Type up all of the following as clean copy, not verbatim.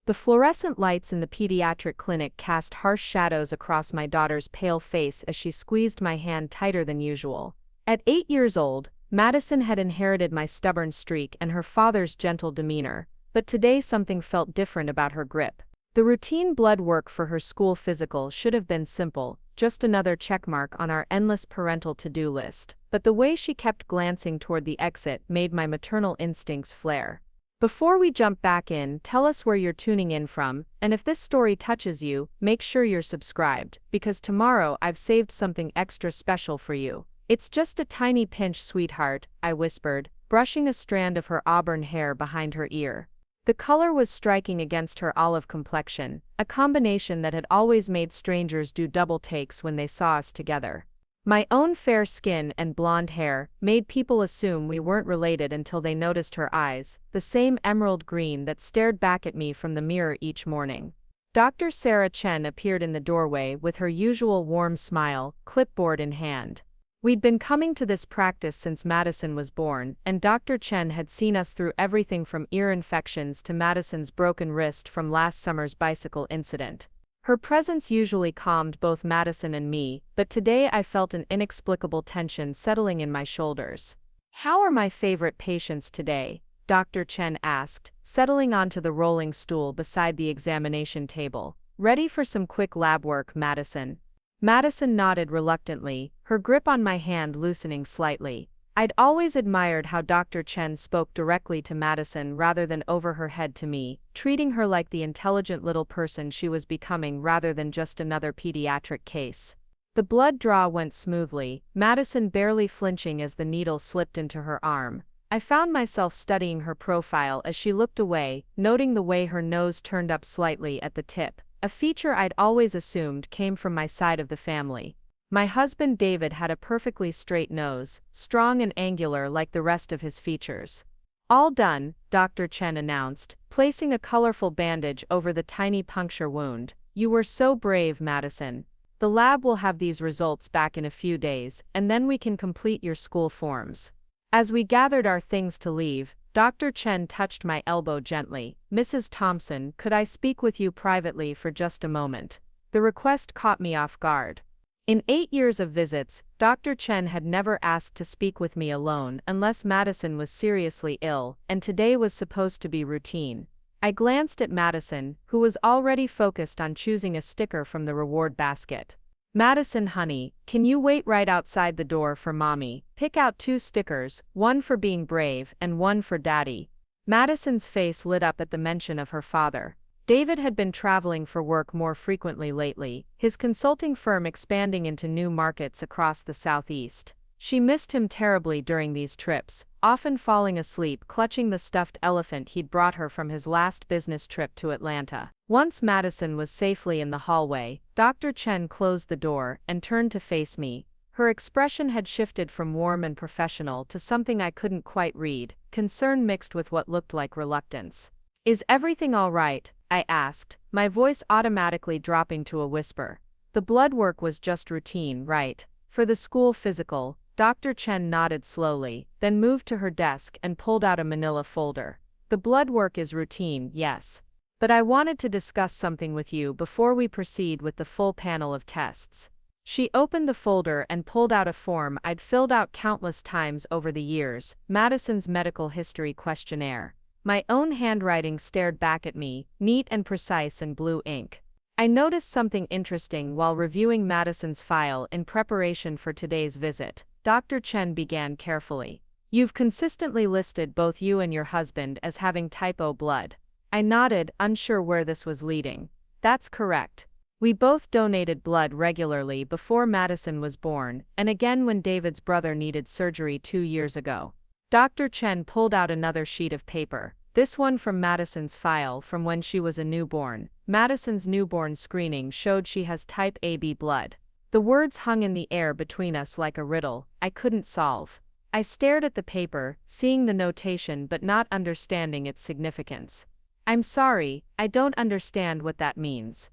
The fluorescent lights in the pediatric clinic cast harsh shadows across my daughter's pale face as she squeezed my hand tighter than usual. At 8 years old, Madison had inherited my stubborn streak and her father's gentle demeanor, but today something felt different about her grip. The routine blood work for her school physical should have been simple, just another checkmark on our endless parental to-do list, but the way she kept glancing toward the exit made my maternal instincts flare. Before we jump back in, tell us where you're tuning in from, and if this story touches you, make sure you're subscribed, because tomorrow I've saved something extra special for you. It's just a tiny pinch, sweetheart, I whispered, brushing a strand of her auburn hair behind her ear. The color was striking against her olive complexion, a combination that had always made strangers do double takes when they saw us together. My own fair skin and blonde hair made people assume we weren't related until they noticed her eyes, the same emerald green that stared back at me from the mirror each morning. Dr. Sarah Chen appeared in the doorway with her usual warm smile, clipboard in hand. We'd been coming to this practice since Madison was born, and Dr. Chen had seen us through everything from ear infections to Madison's broken wrist from last summer's bicycle incident. Her presence usually calmed both Madison and me, but today I felt an inexplicable tension settling in my shoulders. "How are my favorite patients today?" Dr. Chen asked, settling onto the rolling stool beside the examination table. "Ready for some quick lab work, Madison?" Madison nodded reluctantly, her grip on my hand loosening slightly. I'd always admired how Dr. Chen spoke directly to Madison rather than over her head to me, treating her like the intelligent little person she was becoming rather than just another pediatric case. The blood draw went smoothly, Madison barely flinching as the needle slipped into her arm. I found myself studying her profile as she looked away, noting the way her nose turned up slightly at the tip, a feature I'd always assumed came from my side of the family. My husband David had a perfectly straight nose, strong and angular like the rest of his features. "All done," Dr. Chen announced, placing a colorful bandage over the tiny puncture wound. "You were so brave, Madison. The lab will have these results back in a few days, and then we can complete your school forms." As we gathered our things to leave, Dr. Chen touched my elbow gently. "Mrs. Thompson, could I speak with you privately for just a moment?" The request caught me off guard. In 8 years of visits, Dr. Chen had never asked to speak with me alone unless Madison was seriously ill, and today was supposed to be routine. I glanced at Madison, who was already focused on choosing a sticker from the reward basket. "Madison, honey, can you wait right outside the door for Mommy? Pick out 2 stickers, one for being brave and one for Daddy." Madison's face lit up at the mention of her father. David had been traveling for work more frequently lately, his consulting firm expanding into new markets across the Southeast. She missed him terribly during these trips, often falling asleep clutching the stuffed elephant he'd brought her from his last business trip to Atlanta. Once Madison was safely in the hallway, Dr. Chen closed the door and turned to face me. Her expression had shifted from warm and professional to something I couldn't quite read, concern mixed with what looked like reluctance. "Is everything all right?" I asked, my voice automatically dropping to a whisper. "The blood work was just routine, right? For the school physical." Dr. Chen nodded slowly, then moved to her desk and pulled out a manila folder. "The blood work is routine, yes. But I wanted to discuss something with you before we proceed with the full panel of tests." She opened the folder and pulled out a form I'd filled out countless times over the years, Madison's medical history questionnaire. My own handwriting stared back at me, neat and precise in blue ink. I noticed something interesting while reviewing Madison's file in preparation for today's visit. Dr. Chen began carefully. "You've consistently listed both you and your husband as having type O blood." I nodded, unsure where this was leading. "That's correct. We both donated blood regularly before Madison was born, and again when David's brother needed surgery 2 years ago." Dr. Chen pulled out another sheet of paper, this one from Madison's file from when she was a newborn. Madison's newborn screening showed she has type AB blood. The words hung in the air between us like a riddle I couldn't solve. I stared at the paper, seeing the notation but not understanding its significance. "I'm sorry, I don't understand what that means."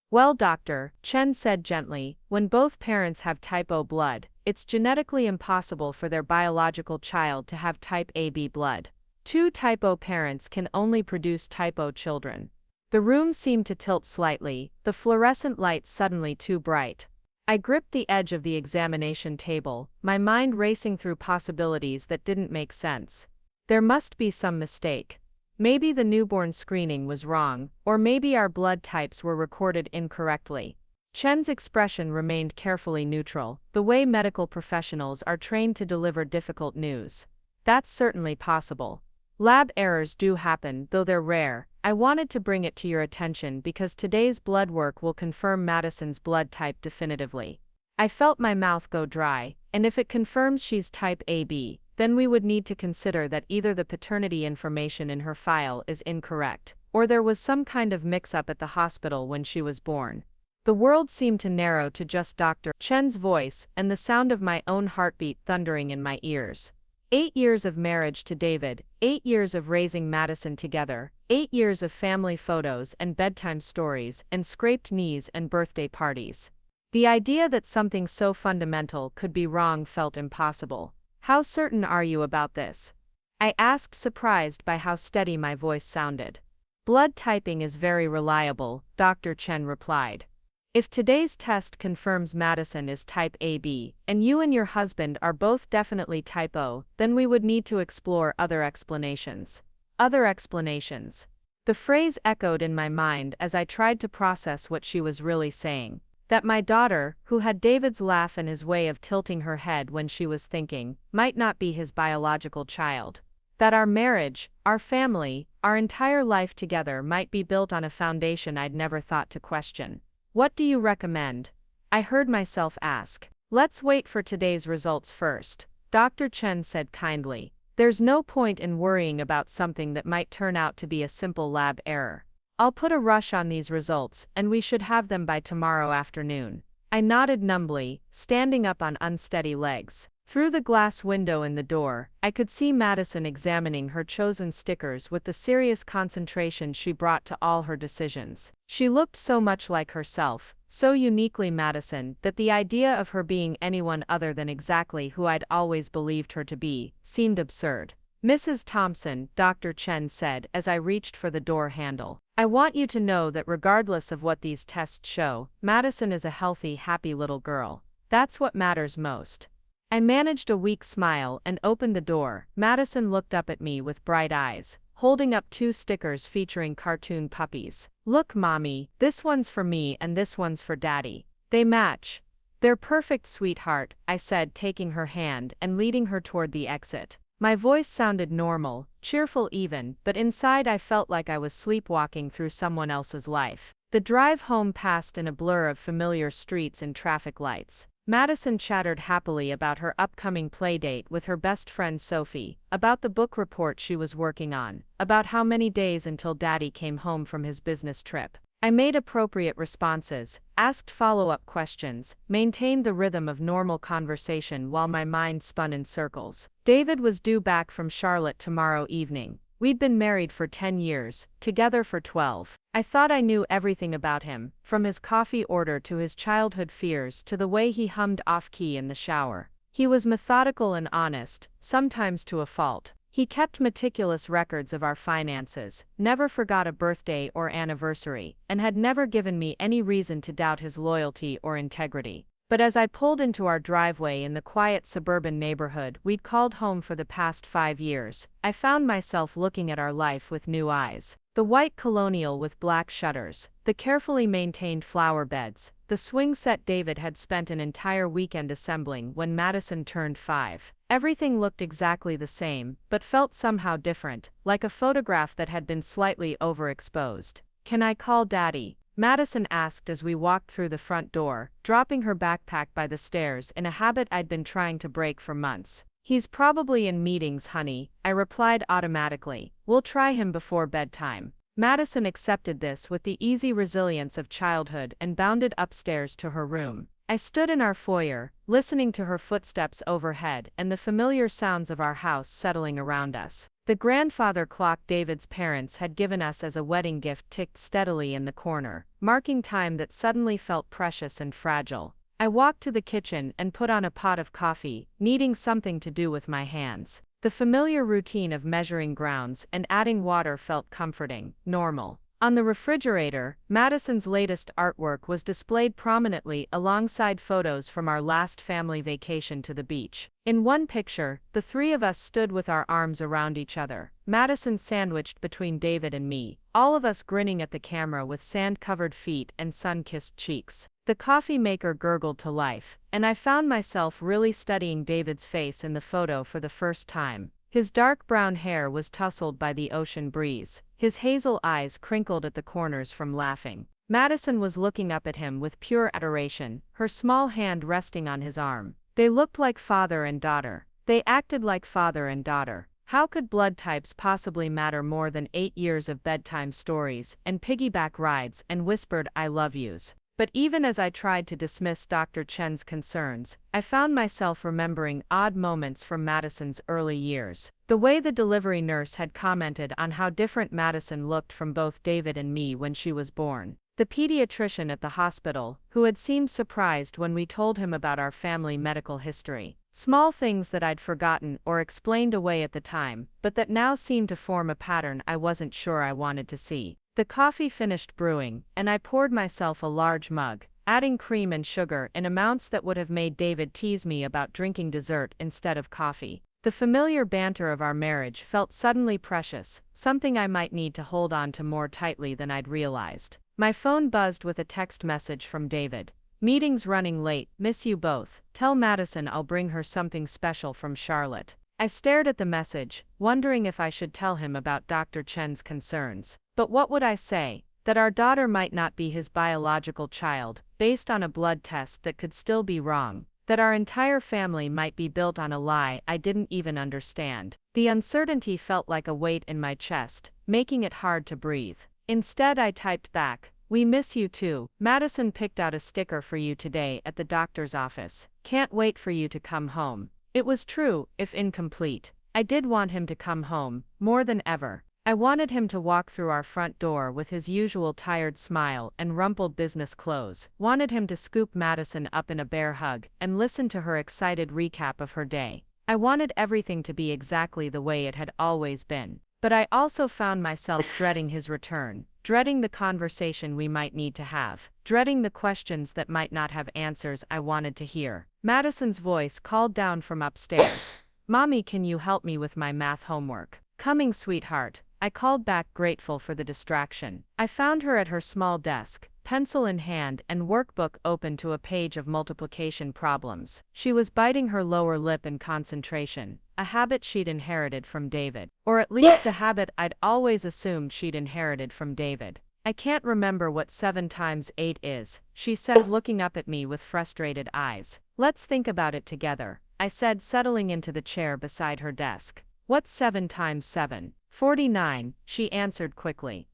"Well, Doctor," Chen said gently, "when both parents have type O blood, it's genetically impossible for their biological child to have type AB blood. 2 type O parents can only produce type O children. The room seemed to tilt slightly, the fluorescent light suddenly too bright. I gripped the edge of the examination table, my mind racing through possibilities that didn't make sense. There must be some mistake. Maybe the newborn screening was wrong, or maybe our blood types were recorded incorrectly. Chen's expression remained carefully neutral, the way medical professionals are trained to deliver difficult news. That's certainly possible. Lab errors do happen, though they're rare. I wanted to bring it to your attention because today's blood work will confirm Madison's blood type definitively. I felt my mouth go dry, and if it confirms she's type AB, then we would need to consider that either the paternity information in her file is incorrect, or there was some kind of mix-up at the hospital when she was born. The world seemed to narrow to just Dr. Chen's voice and the sound of my own heartbeat thundering in my ears. 8 years of marriage to David, 8 years of raising Madison together, 8 years of family photos and bedtime stories and scraped knees and birthday parties. The idea that something so fundamental could be wrong felt impossible. How certain are you about this? I asked, surprised by how steady my voice sounded. Blood typing is very reliable, Dr. Chen replied. If today's test confirms Madison is type AB, and you and your husband are both definitely type O, then we would need to explore other explanations. Other explanations. The phrase echoed in my mind as I tried to process what she was really saying. That my daughter, who had David's laugh and his way of tilting her head when she was thinking, might not be his biological child. That our marriage, our family, our entire life together might be built on a foundation I'd never thought to question. What do you recommend? I heard myself ask. Let's wait for today's results first, Dr. Chen said kindly. There's no point in worrying about something that might turn out to be a simple lab error. I'll put a rush on these results, and we should have them by tomorrow afternoon. I nodded numbly, standing up on unsteady legs. Through the glass window in the door, I could see Madison examining her chosen stickers with the serious concentration she brought to all her decisions. She looked so much like herself, so uniquely Madison, that the idea of her being anyone other than exactly who I'd always believed her to be seemed absurd. Mrs. Thompson, Dr. Chen said as I reached for the door handle. I want you to know that regardless of what these tests show, Madison is a healthy, happy little girl. That's what matters most. I managed a weak smile and opened the door. Madison looked up at me with bright eyes, holding up 2 stickers featuring cartoon puppies. Look, Mommy, this one's for me and this one's for Daddy. They match. They're perfect, sweetheart, I said, taking her hand and leading her toward the exit. My voice sounded normal, cheerful even, but inside I felt like I was sleepwalking through someone else's life. The drive home passed in a blur of familiar streets and traffic lights. Madison chattered happily about her upcoming playdate with her best friend Sophie, about the book report she was working on, about how many days until Daddy came home from his business trip. I made appropriate responses, asked follow-up questions, maintained the rhythm of normal conversation while my mind spun in circles. David was due back from Charlotte tomorrow evening. We'd been married for 10 years, together for 12. I thought I knew everything about him, from his coffee order to his childhood fears to the way he hummed off-key in the shower. He was methodical and honest, sometimes to a fault. He kept meticulous records of our finances, never forgot a birthday or anniversary, and had never given me any reason to doubt his loyalty or integrity. But as I pulled into our driveway in the quiet suburban neighborhood we'd called home for the past 5 years, I found myself looking at our life with new eyes. The white colonial with black shutters, the carefully maintained flower beds, the swing set David had spent an entire weekend assembling when Madison turned 5. Everything looked exactly the same, but felt somehow different, like a photograph that had been slightly overexposed. "Can I call Daddy?" Madison asked as we walked through the front door, dropping her backpack by the stairs in a habit I'd been trying to break for months. "He's probably in meetings, honey," I replied automatically. "We'll try him before bedtime." Madison accepted this with the easy resilience of childhood and bounded upstairs to her room. I stood in our foyer, listening to her footsteps overhead and the familiar sounds of our house settling around us. The grandfather clock David's parents had given us as a wedding gift ticked steadily in the corner, marking time that suddenly felt precious and fragile. I walked to the kitchen and put on a pot of coffee, needing something to do with my hands. The familiar routine of measuring grounds and adding water felt comforting, normal. On the refrigerator, Madison's latest artwork was displayed prominently alongside photos from our last family vacation to the beach. In one picture, the three of us stood with our arms around each other, Madison sandwiched between David and me, all of us grinning at the camera with sand-covered feet and sun-kissed cheeks. The coffee maker gurgled to life, and I found myself really studying David's face in the photo for the first time. His dark brown hair was tousled by the ocean breeze, his hazel eyes crinkled at the corners from laughing. Madison was looking up at him with pure adoration, her small hand resting on his arm. They looked like father and daughter. They acted like father and daughter. How could blood types possibly matter more than 8 years of bedtime stories and piggyback rides and whispered I love yous? But even as I tried to dismiss Dr. Chen's concerns, I found myself remembering odd moments from Madison's early years. The way the delivery nurse had commented on how different Madison looked from both David and me when she was born. The pediatrician at the hospital, who had seemed surprised when we told him about our family medical history. Small things that I'd forgotten or explained away at the time, but that now seemed to form a pattern I wasn't sure I wanted to see. The coffee finished brewing, and I poured myself a large mug, adding cream and sugar in amounts that would have made David tease me about drinking dessert instead of coffee. The familiar banter of our marriage felt suddenly precious, something I might need to hold on to more tightly than I'd realized. My phone buzzed with a text message from David. Meeting's running late, miss you both. Tell Madison I'll bring her something special from Charlotte. I stared at the message, wondering if I should tell him about Dr. Chen's concerns. But what would I say? That our daughter might not be his biological child, based on a blood test that could still be wrong. That our entire family might be built on a lie I didn't even understand. The uncertainty felt like a weight in my chest, making it hard to breathe. Instead I typed back, we miss you too. Madison picked out a sticker for you today at the doctor's office. Can't wait for you to come home. It was true, if incomplete. I did want him to come home, more than ever. I wanted him to walk through our front door with his usual tired smile and rumpled business clothes. Wanted him to scoop Madison up in a bear hug and listen to her excited recap of her day. I wanted everything to be exactly the way it had always been. But I also found myself dreading his return, dreading the conversation we might need to have, dreading the questions that might not have answers I wanted to hear. Madison's voice called down from upstairs. Mommy, can you help me with my math homework? Coming, sweetheart. I called back, grateful for the distraction. I found her at her small desk, pencil in hand and workbook open to a page of multiplication problems. She was biting her lower lip in concentration, a habit she'd inherited from David. Or at least a habit I'd always assumed she'd inherited from David. I can't remember what 7 times 8 is, she said, looking up at me with frustrated eyes. Let's think about it together, I said, settling into the chair beside her desk. What's 7 times 7? 49, she answered quickly.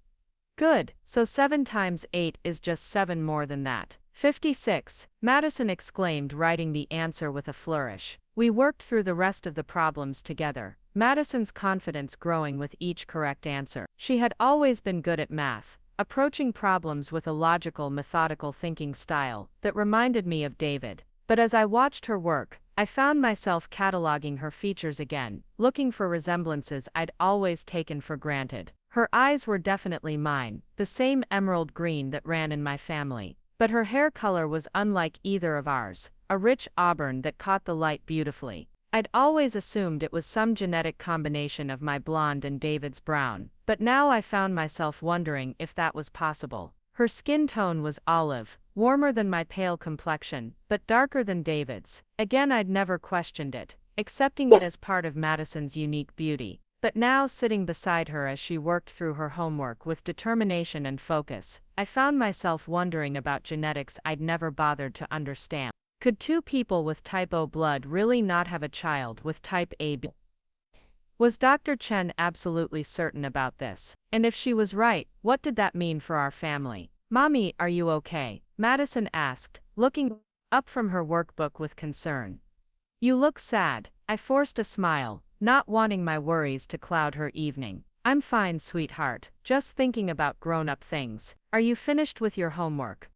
Good, so 7 times 8 is just 7 more than that. 56, Madison exclaimed, writing the answer with a flourish. We worked through the rest of the problems together, Madison's confidence growing with each correct answer. She had always been good at math, approaching problems with a logical, methodical thinking style that reminded me of David. But as I watched her work, I found myself cataloging her features again, looking for resemblances I'd always taken for granted. Her eyes were definitely mine, the same emerald green that ran in my family. But her hair color was unlike either of ours, a rich auburn that caught the light beautifully. I'd always assumed it was some genetic combination of my blonde and David's brown, but now I found myself wondering if that was possible. Her skin tone was olive, warmer than my pale complexion, but darker than David's. Again, I'd never questioned it, accepting it as part of Madison's unique beauty. But now, sitting beside her as she worked through her homework with determination and focus, I found myself wondering about genetics I'd never bothered to understand. Could 2 people with type O blood really not have a child with type AB? Was Dr. Chen absolutely certain about this? And if she was right, what did that mean for our family? Mommy, are you okay? Madison asked, looking up from her workbook with concern. You look sad. I forced a smile, not wanting my worries to cloud her evening. I'm fine, sweetheart, just thinking about grown-up things. Are you finished with your homework?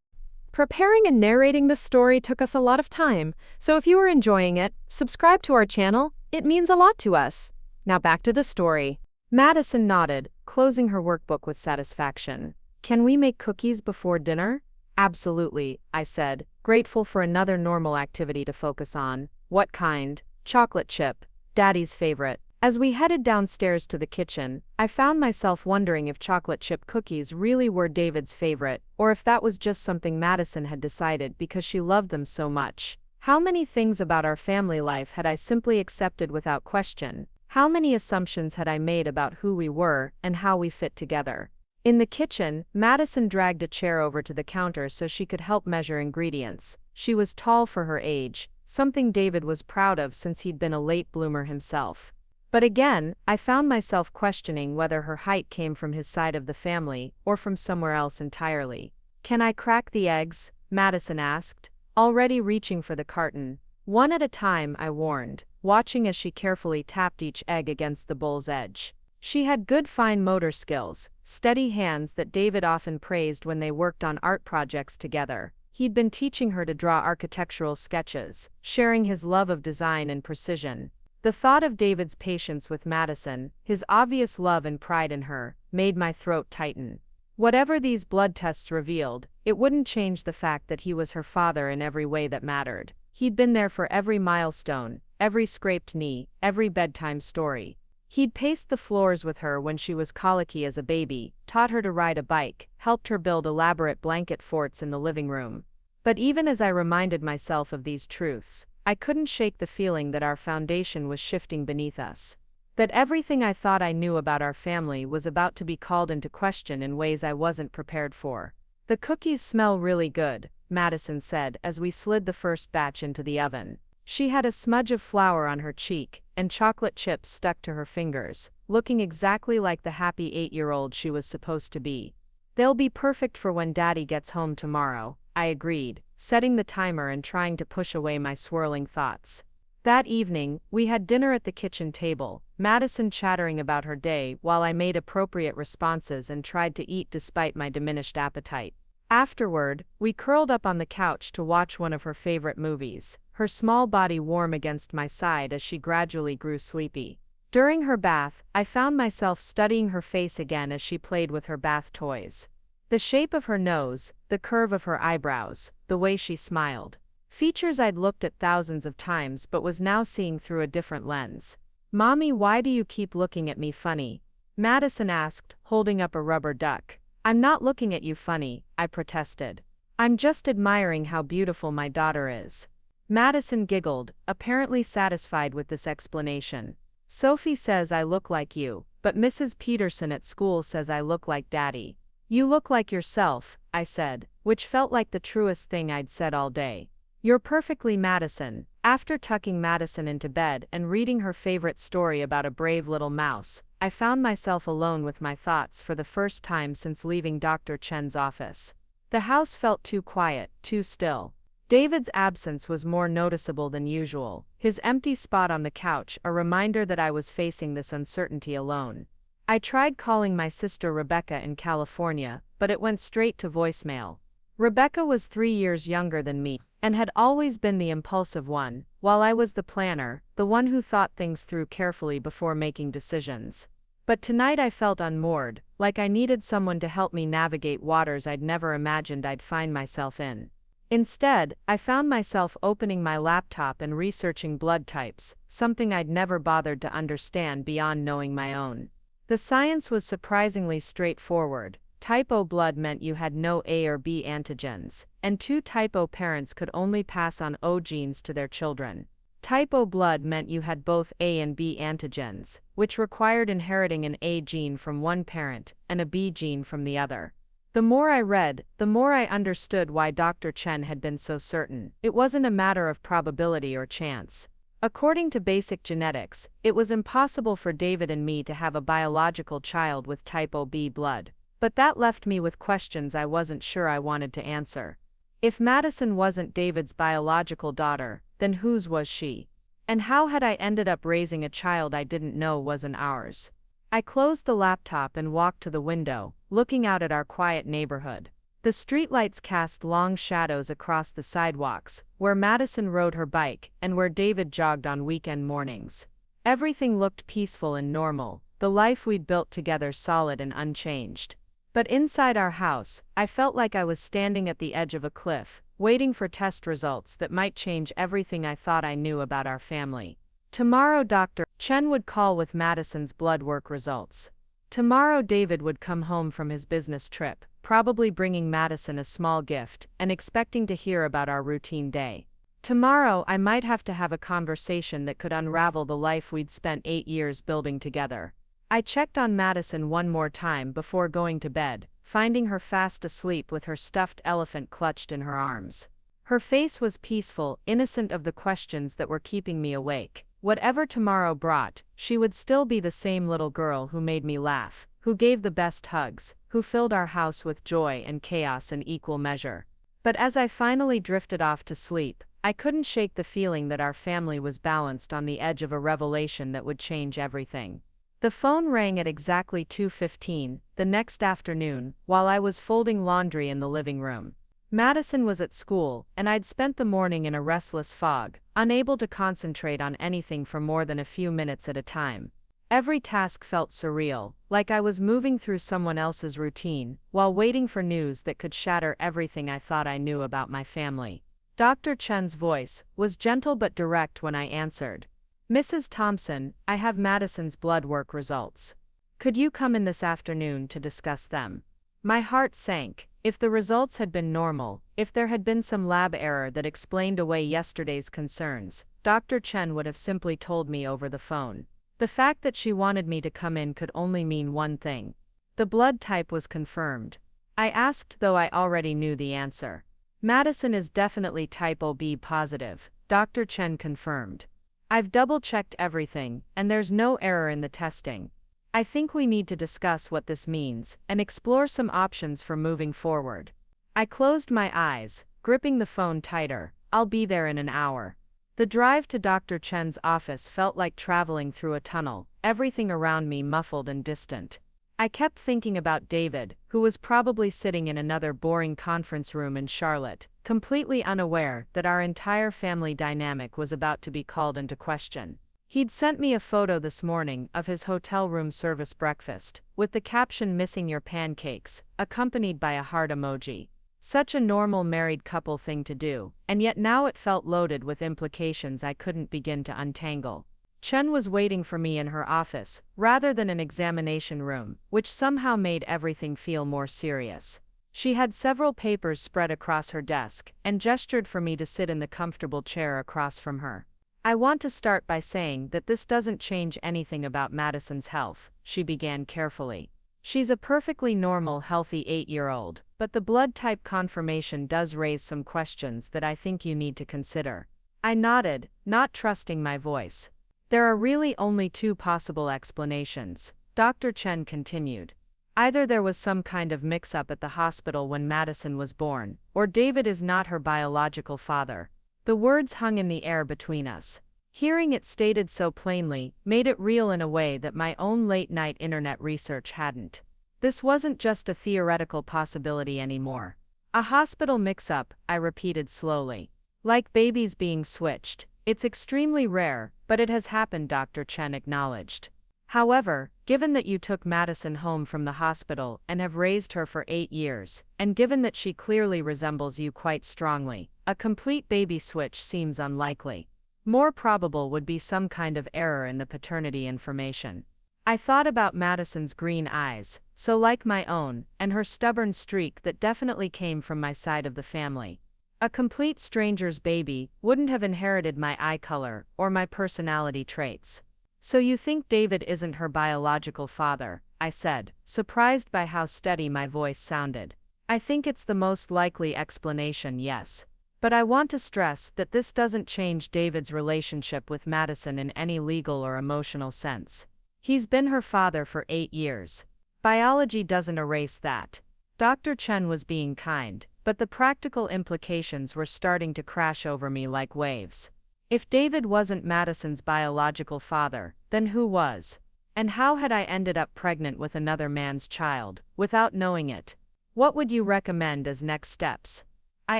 Preparing and narrating this story took us a lot of time, so if you are enjoying it, subscribe to our channel. It means a lot to us. Now back to the story. Madison nodded, closing her workbook with satisfaction. Can we make cookies before dinner? Absolutely, I said, grateful for another normal activity to focus on. What kind? Chocolate chip, Daddy's favorite. As we headed downstairs to the kitchen, I found myself wondering if chocolate chip cookies really were David's favorite, or if that was just something Madison had decided because she loved them so much. How many things about our family life had I simply accepted without question? How many assumptions had I made about who we were and how we fit together? In the kitchen, Madison dragged a chair over to the counter so she could help measure ingredients. She was tall for her age, something David was proud of since he'd been a late bloomer himself. But again, I found myself questioning whether her height came from his side of the family or from somewhere else entirely. Can I crack the eggs? Madison asked, already reaching for the carton. One at a time, I warned, watching as she carefully tapped each egg against the bowl's edge. She had good fine motor skills, steady hands that David often praised when they worked on art projects together. He'd been teaching her to draw architectural sketches, sharing his love of design and precision. The thought of David's patience with Madison, his obvious love and pride in her, made my throat tighten. Whatever these blood tests revealed, it wouldn't change the fact that he was her father in every way that mattered. He'd been there for every milestone, every scraped knee, every bedtime story. He'd paced the floors with her when she was colicky as a baby, taught her to ride a bike, helped her build elaborate blanket forts in the living room. But even as I reminded myself of these truths, I couldn't shake the feeling that our foundation was shifting beneath us. That everything I thought I knew about our family was about to be called into question in ways I wasn't prepared for. The cookies smell really good, Madison said as we slid the first batch into the oven. She had a smudge of flour on her cheek, and chocolate chips stuck to her fingers, looking exactly like the happy 8-year-old she was supposed to be. They'll be perfect for when Daddy gets home tomorrow, I agreed, setting the timer and trying to push away my swirling thoughts. That evening, we had dinner at the kitchen table, Madison chattering about her day while I made appropriate responses and tried to eat despite my diminished appetite. Afterward, we curled up on the couch to watch one of her favorite movies, her small body warm against my side as she gradually grew sleepy. During her bath, I found myself studying her face again as she played with her bath toys. The shape of her nose, the curve of her eyebrows, the way she smiled. Features I'd looked at thousands of times but was now seeing through a different lens. "Mommy, why do you keep looking at me funny?" Madison asked, holding up a rubber duck. "I'm not looking at you funny," I protested. "I'm just admiring how beautiful my daughter is." Madison giggled, apparently satisfied with this explanation. "Sophie says I look like you, but Mrs. Peterson at school says I look like Daddy." "You look like yourself," I said, which felt like the truest thing I'd said all day. "You're perfectly Madison." After tucking Madison into bed and reading her favorite story about a brave little mouse, I found myself alone with my thoughts for the first time since leaving Dr. Chen's office. The house felt too quiet, too still. David's absence was more noticeable than usual, his empty spot on the couch a reminder that I was facing this uncertainty alone. I tried calling my sister Rebecca in California, but it went straight to voicemail. Rebecca was 3 years younger than me, and had always been the impulsive one, while I was the planner, the one who thought things through carefully before making decisions. But tonight I felt unmoored, like I needed someone to help me navigate waters I'd never imagined I'd find myself in. Instead, I found myself opening my laptop and researching blood types, something I'd never bothered to understand beyond knowing my own. The science was surprisingly straightforward. Type O blood meant you had no A or B antigens, and 2 type O parents could only pass on O genes to their children. Type O blood meant you had both A and B antigens, which required inheriting an A gene from one parent and a B gene from the other. The more I read, the more I understood why Dr. Chen had been so certain. It wasn't a matter of probability or chance. According to basic genetics, it was impossible for David and me to have a biological child with type OB blood. But that left me with questions I wasn't sure I wanted to answer. If Madison wasn't David's biological daughter, then whose was she? And how had I ended up raising a child I didn't know wasn't ours? I closed the laptop and walked to the window, looking out at our quiet neighborhood. The streetlights cast long shadows across the sidewalks, where Madison rode her bike and where David jogged on weekend mornings. Everything looked peaceful and normal, the life we'd built together solid and unchanged. But inside our house, I felt like I was standing at the edge of a cliff, waiting for test results that might change everything I thought I knew about our family. Tomorrow Dr. Chen would call with Madison's blood work results. Tomorrow David would come home from his business trip, probably bringing Madison a small gift and expecting to hear about our routine day. Tomorrow I might have to have a conversation that could unravel the life we'd spent 8 years building together. I checked on Madison one more time before going to bed, finding her fast asleep with her stuffed elephant clutched in her arms. Her face was peaceful, innocent of the questions that were keeping me awake. Whatever tomorrow brought, she would still be the same little girl who made me laugh, who gave the best hugs, who filled our house with joy and chaos in equal measure. But as I finally drifted off to sleep, I couldn't shake the feeling that our family was balanced on the edge of a revelation that would change everything. The phone rang at exactly 2:15 the next afternoon, while I was folding laundry in the living room. Madison was at school, and I'd spent the morning in a restless fog, unable to concentrate on anything for more than a few minutes at a time. Every task felt surreal, like I was moving through someone else's routine, while waiting for news that could shatter everything I thought I knew about my family. Dr. Chen's voice was gentle but direct when I answered. "Mrs. Thompson, I have Madison's blood work results. Could you come in this afternoon to discuss them?" My heart sank. If the results had been normal, if there had been some lab error that explained away yesterday's concerns, Dr. Chen would have simply told me over the phone. The fact that she wanted me to come in could only mean one thing. The blood type was confirmed. I asked, though I already knew the answer. "Madison is definitely type OB positive," Dr. Chen confirmed. "I've double-checked everything, and there's no error in the testing. I think we need to discuss what this means and explore some options for moving forward." I closed my eyes, gripping the phone tighter. "I'll be there in an hour." The drive to Dr. Chen's office felt like traveling through a tunnel, everything around me muffled and distant. I kept thinking about David, who was probably sitting in another boring conference room in Charlotte, completely unaware that our entire family dynamic was about to be called into question. He'd sent me a photo this morning of his hotel room service breakfast, with the caption "Missing your pancakes," accompanied by a heart emoji. Such a normal married couple thing to do, and yet now it felt loaded with implications I couldn't begin to untangle. Chen was waiting for me in her office, rather than an examination room, which somehow made everything feel more serious. She had several papers spread across her desk, and gestured for me to sit in the comfortable chair across from her. "I want to start by saying that this doesn't change anything about Madison's health," she began carefully. "She's a perfectly normal, healthy 8-year-old, but the blood type confirmation does raise some questions that I think you need to consider." I nodded, not trusting my voice. "There are really only two possible explanations," Dr. Chen continued. "Either there was some kind of mix-up at the hospital when Madison was born, or David is not her biological father." The words hung in the air between us. Hearing it stated so plainly made it real in a way that my own late-night internet research hadn't. This wasn't just a theoretical possibility anymore. "A hospital mix-up," I repeated slowly. "Like babies being switched. It's extremely rare, but it has happened," Dr. Chen acknowledged. "However, given that you took Madison home from the hospital and have raised her for 8 years, and given that she clearly resembles you quite strongly, a complete baby switch seems unlikely. More probable would be some kind of error in the paternity information." I thought about Madison's green eyes, so like my own, and her stubborn streak that definitely came from my side of the family. A complete stranger's baby wouldn't have inherited my eye color or my personality traits. "So you think David isn't her biological father?" I said, surprised by how steady my voice sounded. "I think it's the most likely explanation, yes. But I want to stress that this doesn't change David's relationship with Madison in any legal or emotional sense. He's been her father for 8 years. Biology doesn't erase that." Dr. Chen was being kind, but the practical implications were starting to crash over me like waves. If David wasn't Madison's biological father, then who was? And how had I ended up pregnant with another man's child, without knowing it? "What would you recommend as next steps?" I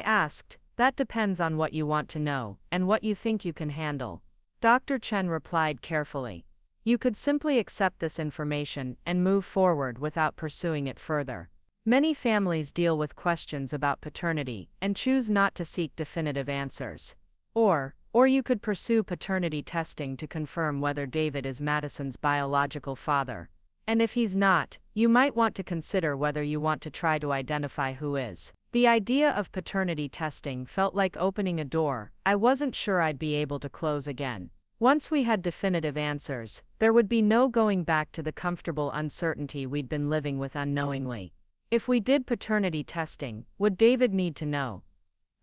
asked. "That depends on what you want to know, and what you think you can handle." Dr. Chen replied carefully. You could simply accept this information and move forward without pursuing it further. Many families deal with questions about paternity and choose not to seek definitive answers. Or you could pursue paternity testing to confirm whether David is Madison's biological father. And if he's not, you might want to consider whether you want to try to identify who is. The idea of paternity testing felt like opening a door I wasn't sure I'd be able to close again. Once we had definitive answers, there would be no going back to the comfortable uncertainty we'd been living with unknowingly. If we did paternity testing, would David need to know?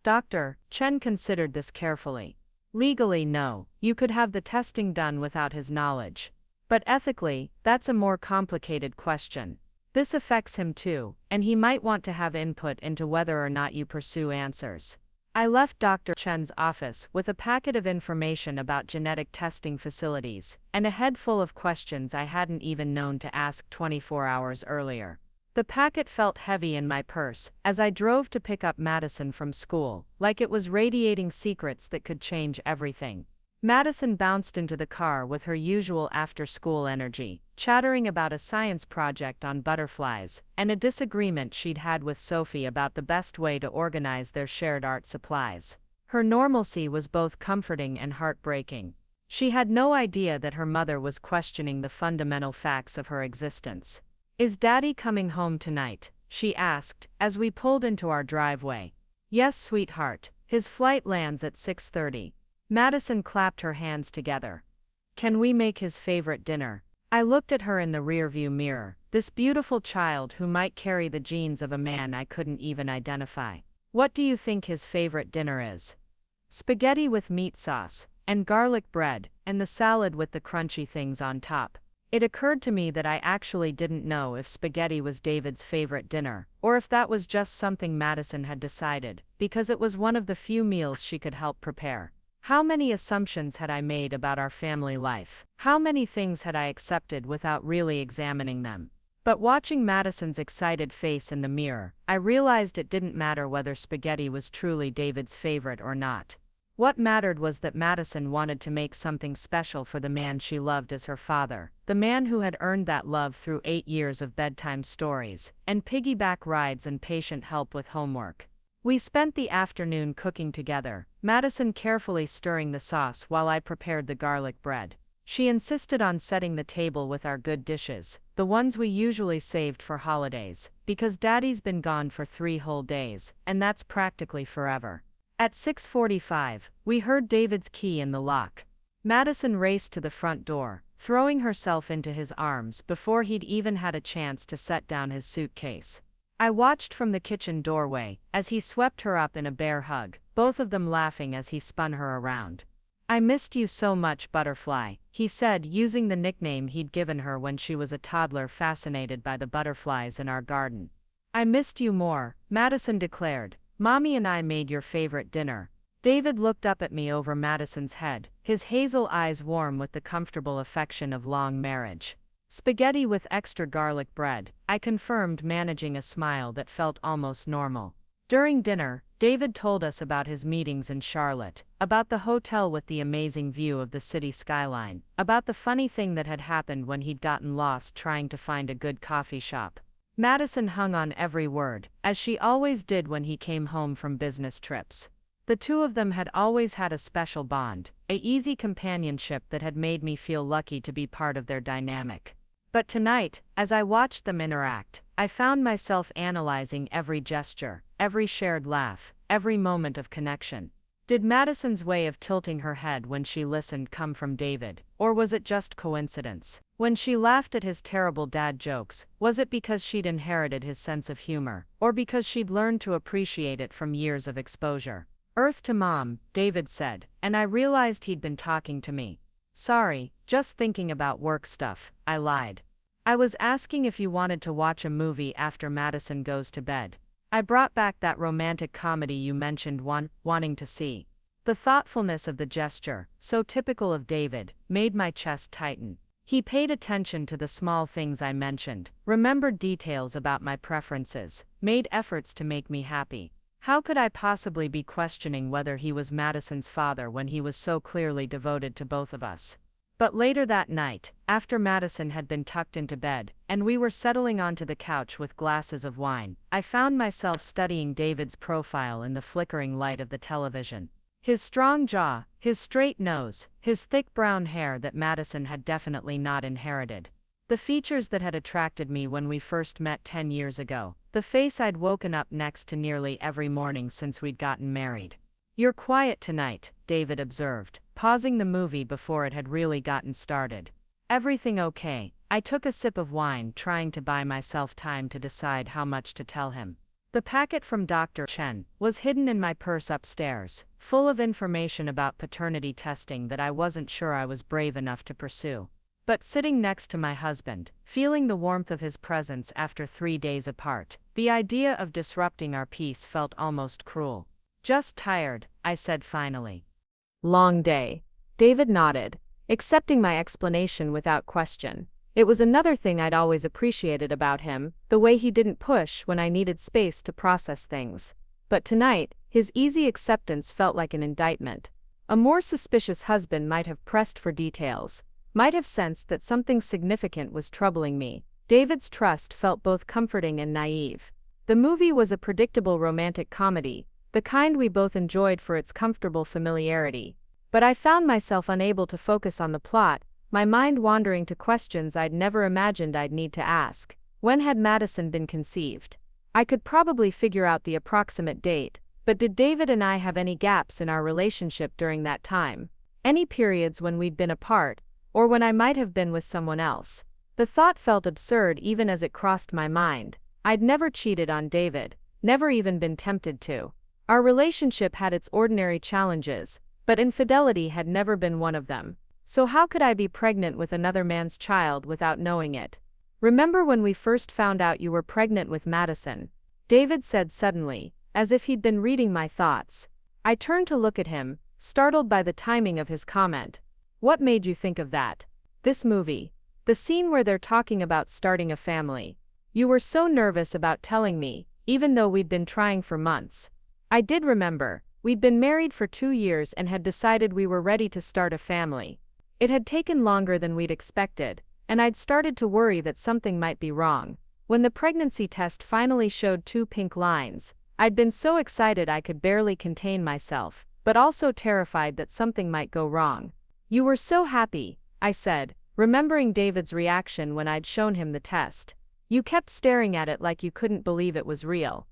Dr. Chen considered this carefully. Legally, no, you could have the testing done without his knowledge. But ethically, that's a more complicated question. This affects him too, and he might want to have input into whether or not you pursue answers. I left Dr. Chen's office with a packet of information about genetic testing facilities, and a head full of questions I hadn't even known to ask 24 hours earlier. The packet felt heavy in my purse as I drove to pick up Madison from school, like it was radiating secrets that could change everything. Madison bounced into the car with her usual after-school energy, chattering about a science project on butterflies, and a disagreement she'd had with Sophie about the best way to organize their shared art supplies. Her normalcy was both comforting and heartbreaking. She had no idea that her mother was questioning the fundamental facts of her existence. "Is Daddy coming home tonight?" she asked, as we pulled into our driveway. "Yes, sweetheart. His flight lands at 6:30. Madison clapped her hands together. "Can we make his favorite dinner?" I looked at her in the rearview mirror, this beautiful child who might carry the genes of a man I couldn't even identify. "What do you think his favorite dinner is?" "Spaghetti with meat sauce, and garlic bread, and the salad with the crunchy things on top." It occurred to me that I actually didn't know if spaghetti was David's favorite dinner, or if that was just something Madison had decided, because it was one of the few meals she could help prepare. How many assumptions had I made about our family life? How many things had I accepted without really examining them? But watching Madison's excited face in the mirror, I realized it didn't matter whether spaghetti was truly David's favorite or not. What mattered was that Madison wanted to make something special for the man she loved as her father, the man who had earned that love through 8 years of bedtime stories, and piggyback rides and patient help with homework. We spent the afternoon cooking together, Madison carefully stirring the sauce while I prepared the garlic bread. She insisted on setting the table with our good dishes, the ones we usually saved for holidays, because Daddy's been gone for 3 whole days, and that's practically forever. At 6:45, we heard David's key in the lock. Madison raced to the front door, throwing herself into his arms before he'd even had a chance to set down his suitcase. I watched from the kitchen doorway as he swept her up in a bear hug, both of them laughing as he spun her around. "I missed you so much, Butterfly," he said, using the nickname he'd given her when she was a toddler fascinated by the butterflies in our garden. "I missed you more," Madison declared. "Mommy and I made your favorite dinner." David looked up at me over Madison's head, his hazel eyes warm with the comfortable affection of long marriage. "Spaghetti with extra garlic bread," I confirmed, managing a smile that felt almost normal. During dinner, David told us about his meetings in Charlotte, about the hotel with the amazing view of the city skyline, about the funny thing that had happened when he'd gotten lost trying to find a good coffee shop. Madison hung on every word, as she always did when he came home from business trips. The two of them had always had a special bond, an easy companionship that had made me feel lucky to be part of their dynamic. But tonight, as I watched them interact, I found myself analyzing every gesture, every shared laugh, every moment of connection. Did Madison's way of tilting her head when she listened come from David, or was it just coincidence? When she laughed at his terrible dad jokes, was it because she'd inherited his sense of humor, or because she'd learned to appreciate it from years of exposure? "Earth to Mom," David said, and I realized he'd been talking to me. "Sorry, just thinking about work stuff," I lied. "I was asking if you wanted to watch a movie after Madison goes to bed. I brought back that romantic comedy you mentioned wanting to see." The thoughtfulness of the gesture, so typical of David, made my chest tighten. He paid attention to the small things I mentioned, remembered details about my preferences, made efforts to make me happy. How could I possibly be questioning whether he was Madison's father when he was so clearly devoted to both of us? But later that night, after Madison had been tucked into bed, and we were settling onto the couch with glasses of wine, I found myself studying David's profile in the flickering light of the television. His strong jaw, his straight nose, his thick brown hair that Madison had definitely not inherited. The features that had attracted me when we first met 10 years ago. The face I'd woken up next to nearly every morning since we'd gotten married. "You're quiet tonight," David observed, pausing the movie before it had really gotten started. "Everything okay?" I took a sip of wine, trying to buy myself time to decide how much to tell him. The packet from Dr. Chen was hidden in my purse upstairs, full of information about paternity testing that I wasn't sure I was brave enough to pursue. But sitting next to my husband, feeling the warmth of his presence after 3 days apart, the idea of disrupting our peace felt almost cruel. "Just tired," I said finally. Long day. David nodded, accepting my explanation without question. It was another thing I'd always appreciated about him, the way he didn't push when I needed space to process things. But tonight, his easy acceptance felt like an indictment. A more suspicious husband might have pressed for details, might have sensed that something significant was troubling me. David's trust felt both comforting and naive. The movie was a predictable romantic comedy, the kind we both enjoyed for its comfortable familiarity. But I found myself unable to focus on the plot, my mind wandering to questions I'd never imagined I'd need to ask. When had Madison been conceived? I could probably figure out the approximate date, but did David and I have any gaps in our relationship during that time? Any periods when we'd been apart, or when I might have been with someone else? The thought felt absurd even as it crossed my mind. I'd never cheated on David, never even been tempted to. Our relationship had its ordinary challenges, but infidelity had never been one of them. So how could I be pregnant with another man's child without knowing it? "Remember when we first found out you were pregnant with Madison?" David said suddenly, as if he'd been reading my thoughts. I turned to look at him, startled by the timing of his comment. "What made you think of that?" "This movie. The scene where they're talking about starting a family. You were so nervous about telling me, even though we'd been trying for months." I did remember. We'd been married for 2 years and had decided we were ready to start a family. It had taken longer than we'd expected, and I'd started to worry that something might be wrong. When the pregnancy test finally showed 2 pink lines, I'd been so excited I could barely contain myself, but also terrified that something might go wrong. "You were so happy," I said, remembering David's reaction when I'd shown him the test. "You kept staring at it like you couldn't believe it was real."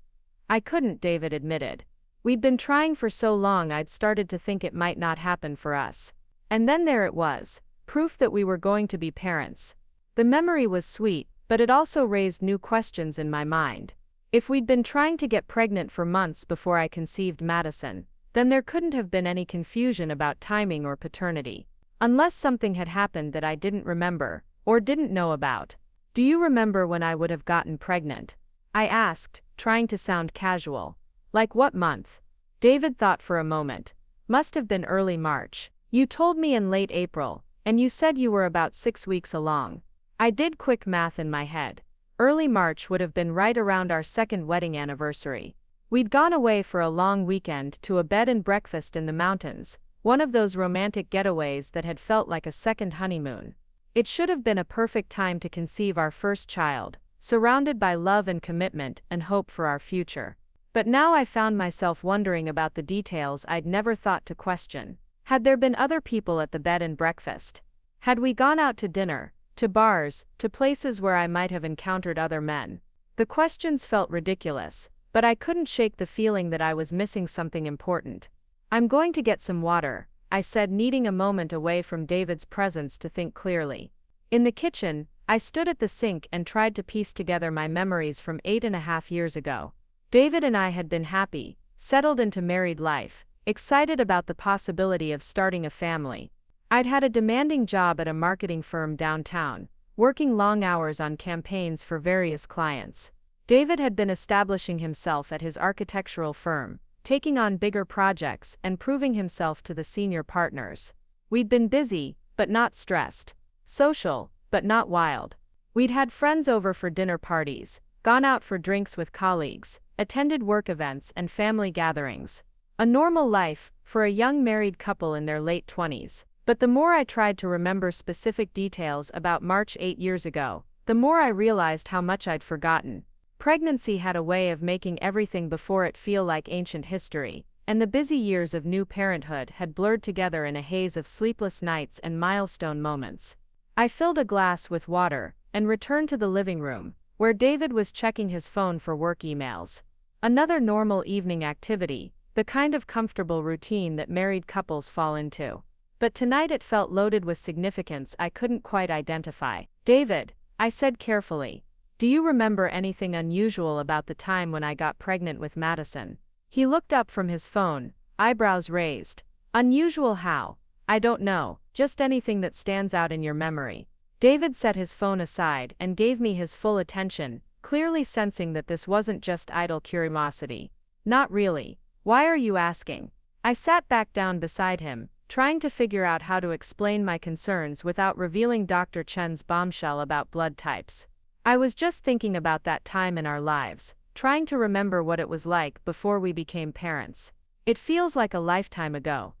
"I couldn't," David admitted. "We'd been trying for so long I'd started to think it might not happen for us. And then there it was, proof that we were going to be parents." The memory was sweet, but it also raised new questions in my mind. If we'd been trying to get pregnant for months before I conceived Madison, then there couldn't have been any confusion about timing or paternity. Unless something had happened that I didn't remember, or didn't know about. "Do you remember when I would have gotten pregnant?" I asked, trying to sound casual. "Like what month?" David thought for a moment. "Must have been early March. You told me in late April, and you said you were about 6 weeks along." I did quick math in my head. Early March would have been right around our 2nd wedding anniversary. We'd gone away for a long weekend to a bed and breakfast in the mountains, one of those romantic getaways that had felt like a second honeymoon. It should have been a perfect time to conceive our first child, surrounded by love and commitment and hope for our future. But now I found myself wondering about the details I'd never thought to question. Had there been other people at the bed and breakfast? Had we gone out to dinner, to bars, to places where I might have encountered other men? The questions felt ridiculous, but I couldn't shake the feeling that I was missing something important. "I'm going to get some water," I said, needing a moment away from David's presence to think clearly. In the kitchen, I stood at the sink and tried to piece together my memories from 8.5 years ago. David and I had been happy, settled into married life, excited about the possibility of starting a family. I'd had a demanding job at a marketing firm downtown, working long hours on campaigns for various clients. David had been establishing himself at his architectural firm, taking on bigger projects and proving himself to the senior partners. We'd been busy, but not stressed. Social, but not wild. We'd had friends over for dinner parties, gone out for drinks with colleagues, attended work events and family gatherings. A normal life for a young married couple in their late 20s. But the more I tried to remember specific details about March 8 years ago, the more I realized how much I'd forgotten. Pregnancy had a way of making everything before it feel like ancient history, and the busy years of new parenthood had blurred together in a haze of sleepless nights and milestone moments. I filled a glass with water and returned to the living room, where David was checking his phone for work emails. Another normal evening activity, the kind of comfortable routine that married couples fall into. But tonight it felt loaded with significance I couldn't quite identify. "David," I said carefully, "do you remember anything unusual about the time when I got pregnant with Madison?" He looked up from his phone, eyebrows raised. "Unusual how?" "I don't know, just anything that stands out in your memory." David set his phone aside and gave me his full attention, clearly sensing that this wasn't just idle curiosity. "Not really. Why are you asking?" I sat back down beside him, trying to figure out how to explain my concerns without revealing Dr. Chen's bombshell about blood types. I was just thinking about that time in our lives, trying to remember what it was like before we became parents. "It feels like a lifetime ago."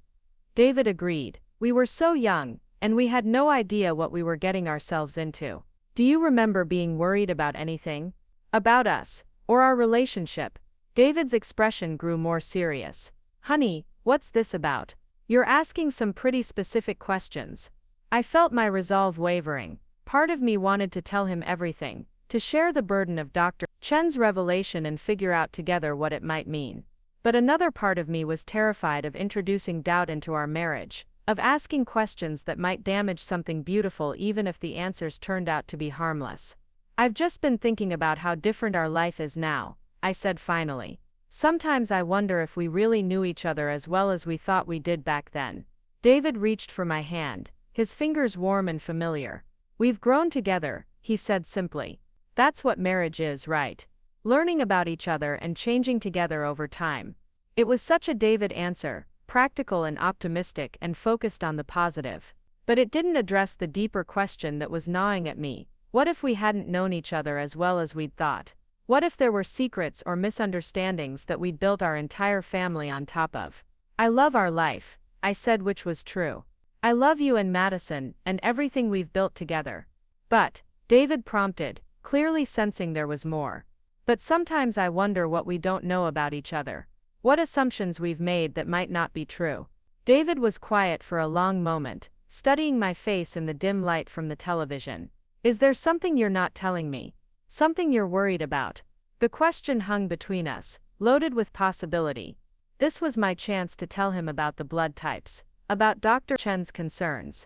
David agreed. "We were so young, and we had no idea what we were getting ourselves into." "Do you remember being worried about anything? About us, or our relationship?" David's expression grew more serious. "Honey, what's this about? You're asking some pretty specific questions." I felt my resolve wavering. Part of me wanted to tell him everything, to share the burden of Dr. Chen's revelation and figure out together what it might mean. But another part of me was terrified of introducing doubt into our marriage, of asking questions that might damage something beautiful even if the answers turned out to be harmless. "I've just been thinking about how different our life is now," I said finally. "Sometimes I wonder if we really knew each other as well as we thought we did back then." David reached for my hand, his fingers warm and familiar. "We've grown together," he said simply. "That's what marriage is, right? Learning about each other and changing together over time." It was such a David answer, practical and optimistic and focused on the positive. But it didn't address the deeper question that was gnawing at me. What if we hadn't known each other as well as we'd thought? What if there were secrets or misunderstandings that we'd built our entire family on top of? "I love our life," I said, which was true. "I love you and Madison, and everything we've built together." "But," David prompted, clearly sensing there was more. "But sometimes I wonder what we don't know about each other. What assumptions we've made that might not be true." David was quiet for a long moment, studying my face in the dim light from the television. "Is there something you're not telling me? Something you're worried about?" The question hung between us, loaded with possibility. This was my chance to tell him about the blood types, about Dr. Chen's concerns,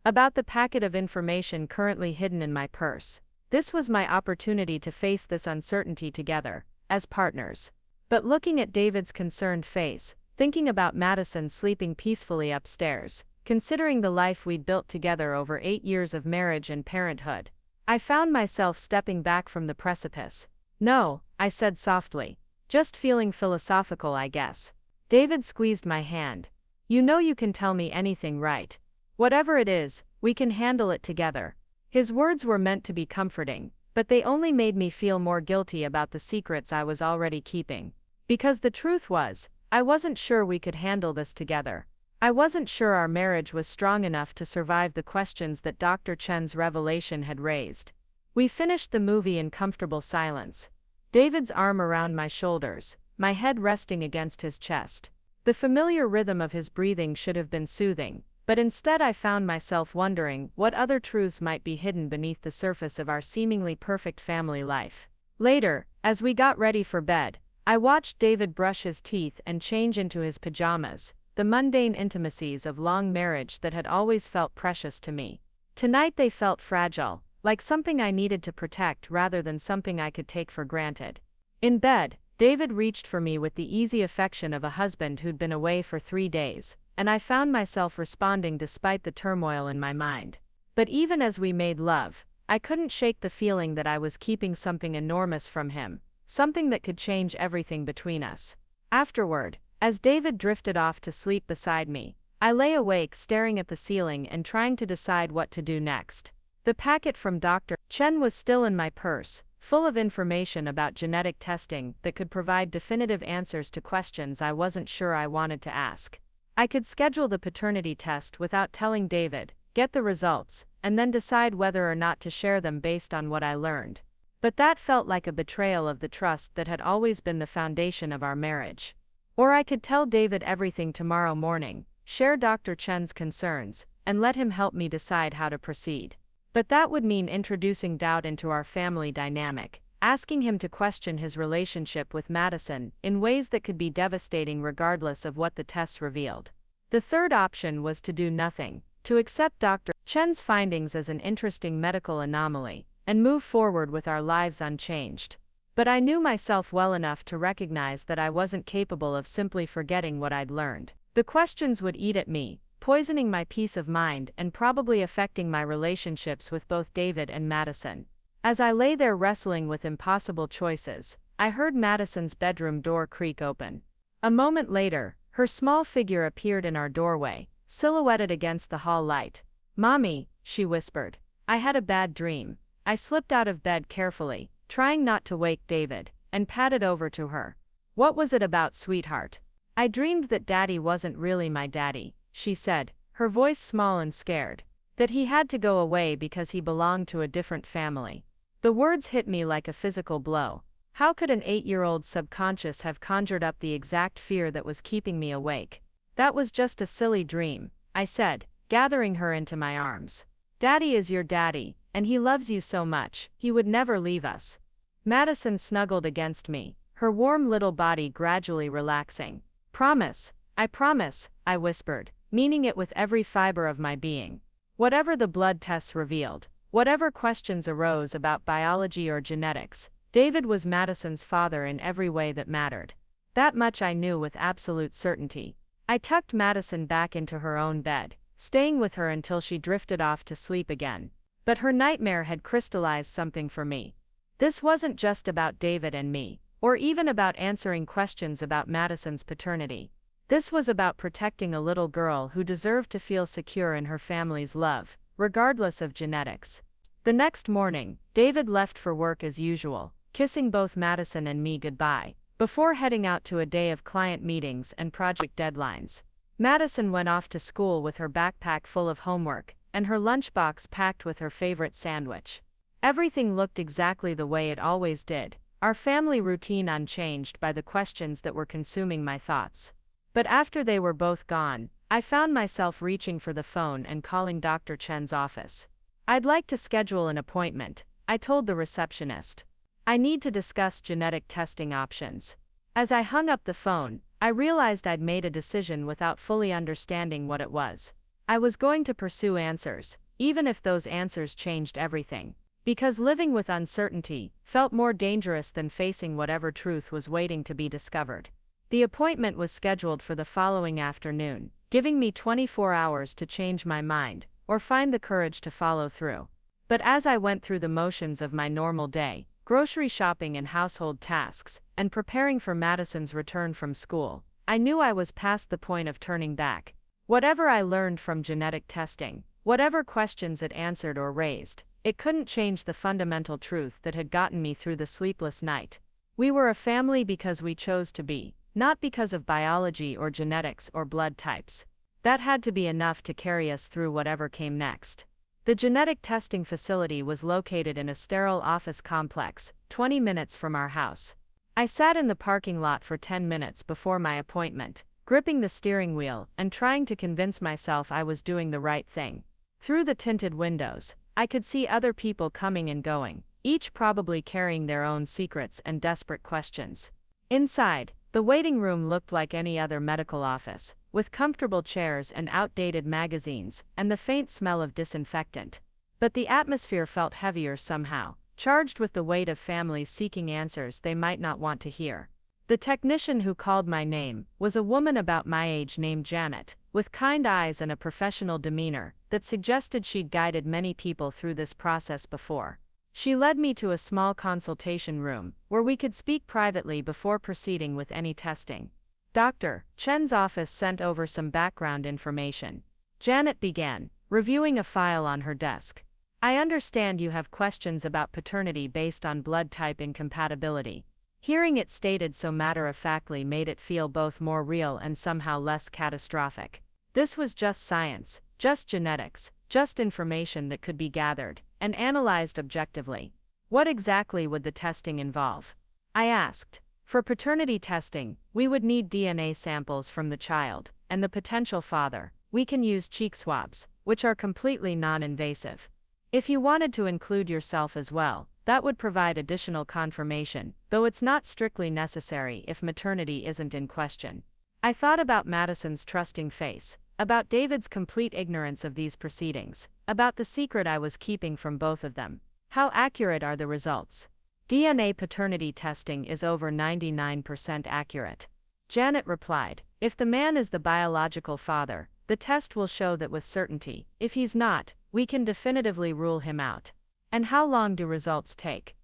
about the packet of information currently hidden in my purse. This was my opportunity to face this uncertainty together, as partners. But looking at David's concerned face, thinking about Madison sleeping peacefully upstairs, considering the life we'd built together over 8 years of marriage and parenthood, I found myself stepping back from the precipice. "No," I said softly. "Just feeling philosophical, I guess." David squeezed my hand. "You know you can tell me anything, right? Whatever it is, we can handle it together." His words were meant to be comforting, but they only made me feel more guilty about the secrets I was already keeping. Because the truth was, I wasn't sure we could handle this together. I wasn't sure our marriage was strong enough to survive the questions that Dr. Chen's revelation had raised. We finished the movie in comfortable silence. David's arm around my shoulders, my head resting against his chest. The familiar rhythm of his breathing should have been soothing, but instead I found myself wondering what other truths might be hidden beneath the surface of our seemingly perfect family life. Later, as we got ready for bed, I watched David brush his teeth and change into his pajamas, the mundane intimacies of long marriage that had always felt precious to me. Tonight they felt fragile, like something I needed to protect rather than something I could take for granted. In bed, David reached for me with the easy affection of a husband who'd been away for 3 days, and I found myself responding despite the turmoil in my mind. But even as we made love, I couldn't shake the feeling that I was keeping something enormous from him, something that could change everything between us. Afterward, as David drifted off to sleep beside me, I lay awake staring at the ceiling and trying to decide what to do next. The packet from Dr. Chen was still in my purse, full of information about genetic testing that could provide definitive answers to questions I wasn't sure I wanted to ask. I could schedule the paternity test without telling David, get the results, and then decide whether or not to share them based on what I learned. But that felt like a betrayal of the trust that had always been the foundation of our marriage. Or I could tell David everything tomorrow morning, share Dr. Chen's concerns, and let him help me decide how to proceed. But that would mean introducing doubt into our family dynamic, asking him to question his relationship with Madison in ways that could be devastating regardless of what the tests revealed. The third option was to do nothing, to accept Dr. Chen's findings as an interesting medical anomaly, and move forward with our lives unchanged. But I knew myself well enough to recognize that I wasn't capable of simply forgetting what I'd learned. The questions would eat at me, poisoning my peace of mind and probably affecting my relationships with both David and Madison. As I lay there wrestling with impossible choices, I heard Madison's bedroom door creak open. A moment later, her small figure appeared in our doorway, silhouetted against the hall light. "Mommy," she whispered. I had a bad dream. I slipped out of bed carefully, trying not to wake David, and padded over to her. "What was it about, sweetheart?" "I dreamed that Daddy wasn't really my daddy," she said, her voice small and scared. "That he had to go away because he belonged to a different family." The words hit me like a physical blow. How could an 8-year-old subconscious have conjured up the exact fear that was keeping me awake? "That was just a silly dream," I said, gathering her into my arms. "Daddy is your daddy, and he loves you so much, he would never leave us." Madison snuggled against me, her warm little body gradually relaxing. "Promise, I whispered, meaning it with every fiber of my being. Whatever the blood tests revealed, whatever questions arose about biology or genetics, David was Madison's father in every way that mattered. That much I knew with absolute certainty. I tucked Madison back into her own bed, staying with her until she drifted off to sleep again. But her nightmare had crystallized something for me. This wasn't just about David and me, or even about answering questions about Madison's paternity. This was about protecting a little girl who deserved to feel secure in her family's love, regardless of genetics. The next morning, David left for work as usual, kissing both Madison and me goodbye, before heading out to a day of client meetings and project deadlines. Madison went off to school with her backpack full of homework, and her lunchbox packed with her favorite sandwich. Everything looked exactly the way it always did, our family routine unchanged by the questions that were consuming my thoughts. But after they were both gone, I found myself reaching for the phone and calling Dr. Chen's office. "I'd like to schedule an appointment," I told the receptionist. "I need to discuss genetic testing options." As I hung up the phone, I realized I'd made a decision without fully understanding what it was. I was going to pursue answers, even if those answers changed everything. Because living with uncertainty felt more dangerous than facing whatever truth was waiting to be discovered. The appointment was scheduled for the following afternoon, giving me 24 hours to change my mind, or find the courage to follow through. But as I went through the motions of my normal day, grocery shopping and household tasks, and preparing for Madison's return from school, I knew I was past the point of turning back. Whatever I learned from genetic testing, whatever questions it answered or raised, it couldn't change the fundamental truth that had gotten me through the sleepless night. We were a family because we chose to be, not because of biology or genetics or blood types. That had to be enough to carry us through whatever came next. The genetic testing facility was located in a sterile office complex, 20 minutes from our house. I sat in the parking lot for 10 minutes before my appointment, gripping the steering wheel and trying to convince myself I was doing the right thing. Through the tinted windows, I could see other people coming and going, each probably carrying their own secrets and desperate questions. Inside, the waiting room looked like any other medical office, with comfortable chairs and outdated magazines, and the faint smell of disinfectant. But the atmosphere felt heavier somehow, charged with the weight of families seeking answers they might not want to hear. The technician who called my name was a woman about my age named Janet, with kind eyes and a professional demeanor that suggested she'd guided many people through this process before. She led me to a small consultation room, where we could speak privately before proceeding with any testing. Dr. Chen's office sent over some background information. Janet began, reviewing a file on her desk. "I understand you have questions about paternity based on blood type incompatibility. Hearing it stated so matter-of-factly made it feel both more real and somehow less catastrophic. This was just science, just genetics, just information that could be gathered and analyzed objectively. What exactly would the testing involve? I asked. For paternity testing, we would need DNA samples from the child and the potential father. We can use cheek swabs, which are completely non-invasive. If you wanted to include yourself as well, that would provide additional confirmation, though it's not strictly necessary if maternity isn't in question. I thought about Madison's trusting face, about David's complete ignorance of these proceedings, about the secret I was keeping from both of them. How accurate are the results? DNA paternity testing is over 99% accurate. Janet replied, if the man is the biological father, the test will show that with certainty. If he's not, we can definitively rule him out. And how long do results take?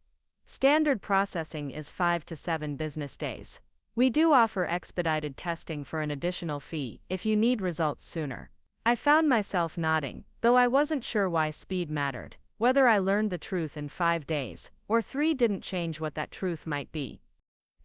Standard processing is 5 to 7 business days. We do offer expedited testing for an additional fee if you need results sooner. I found myself nodding, though I wasn't sure why speed mattered. Whether I learned the truth in 5 days or 3 didn't change what that truth might be.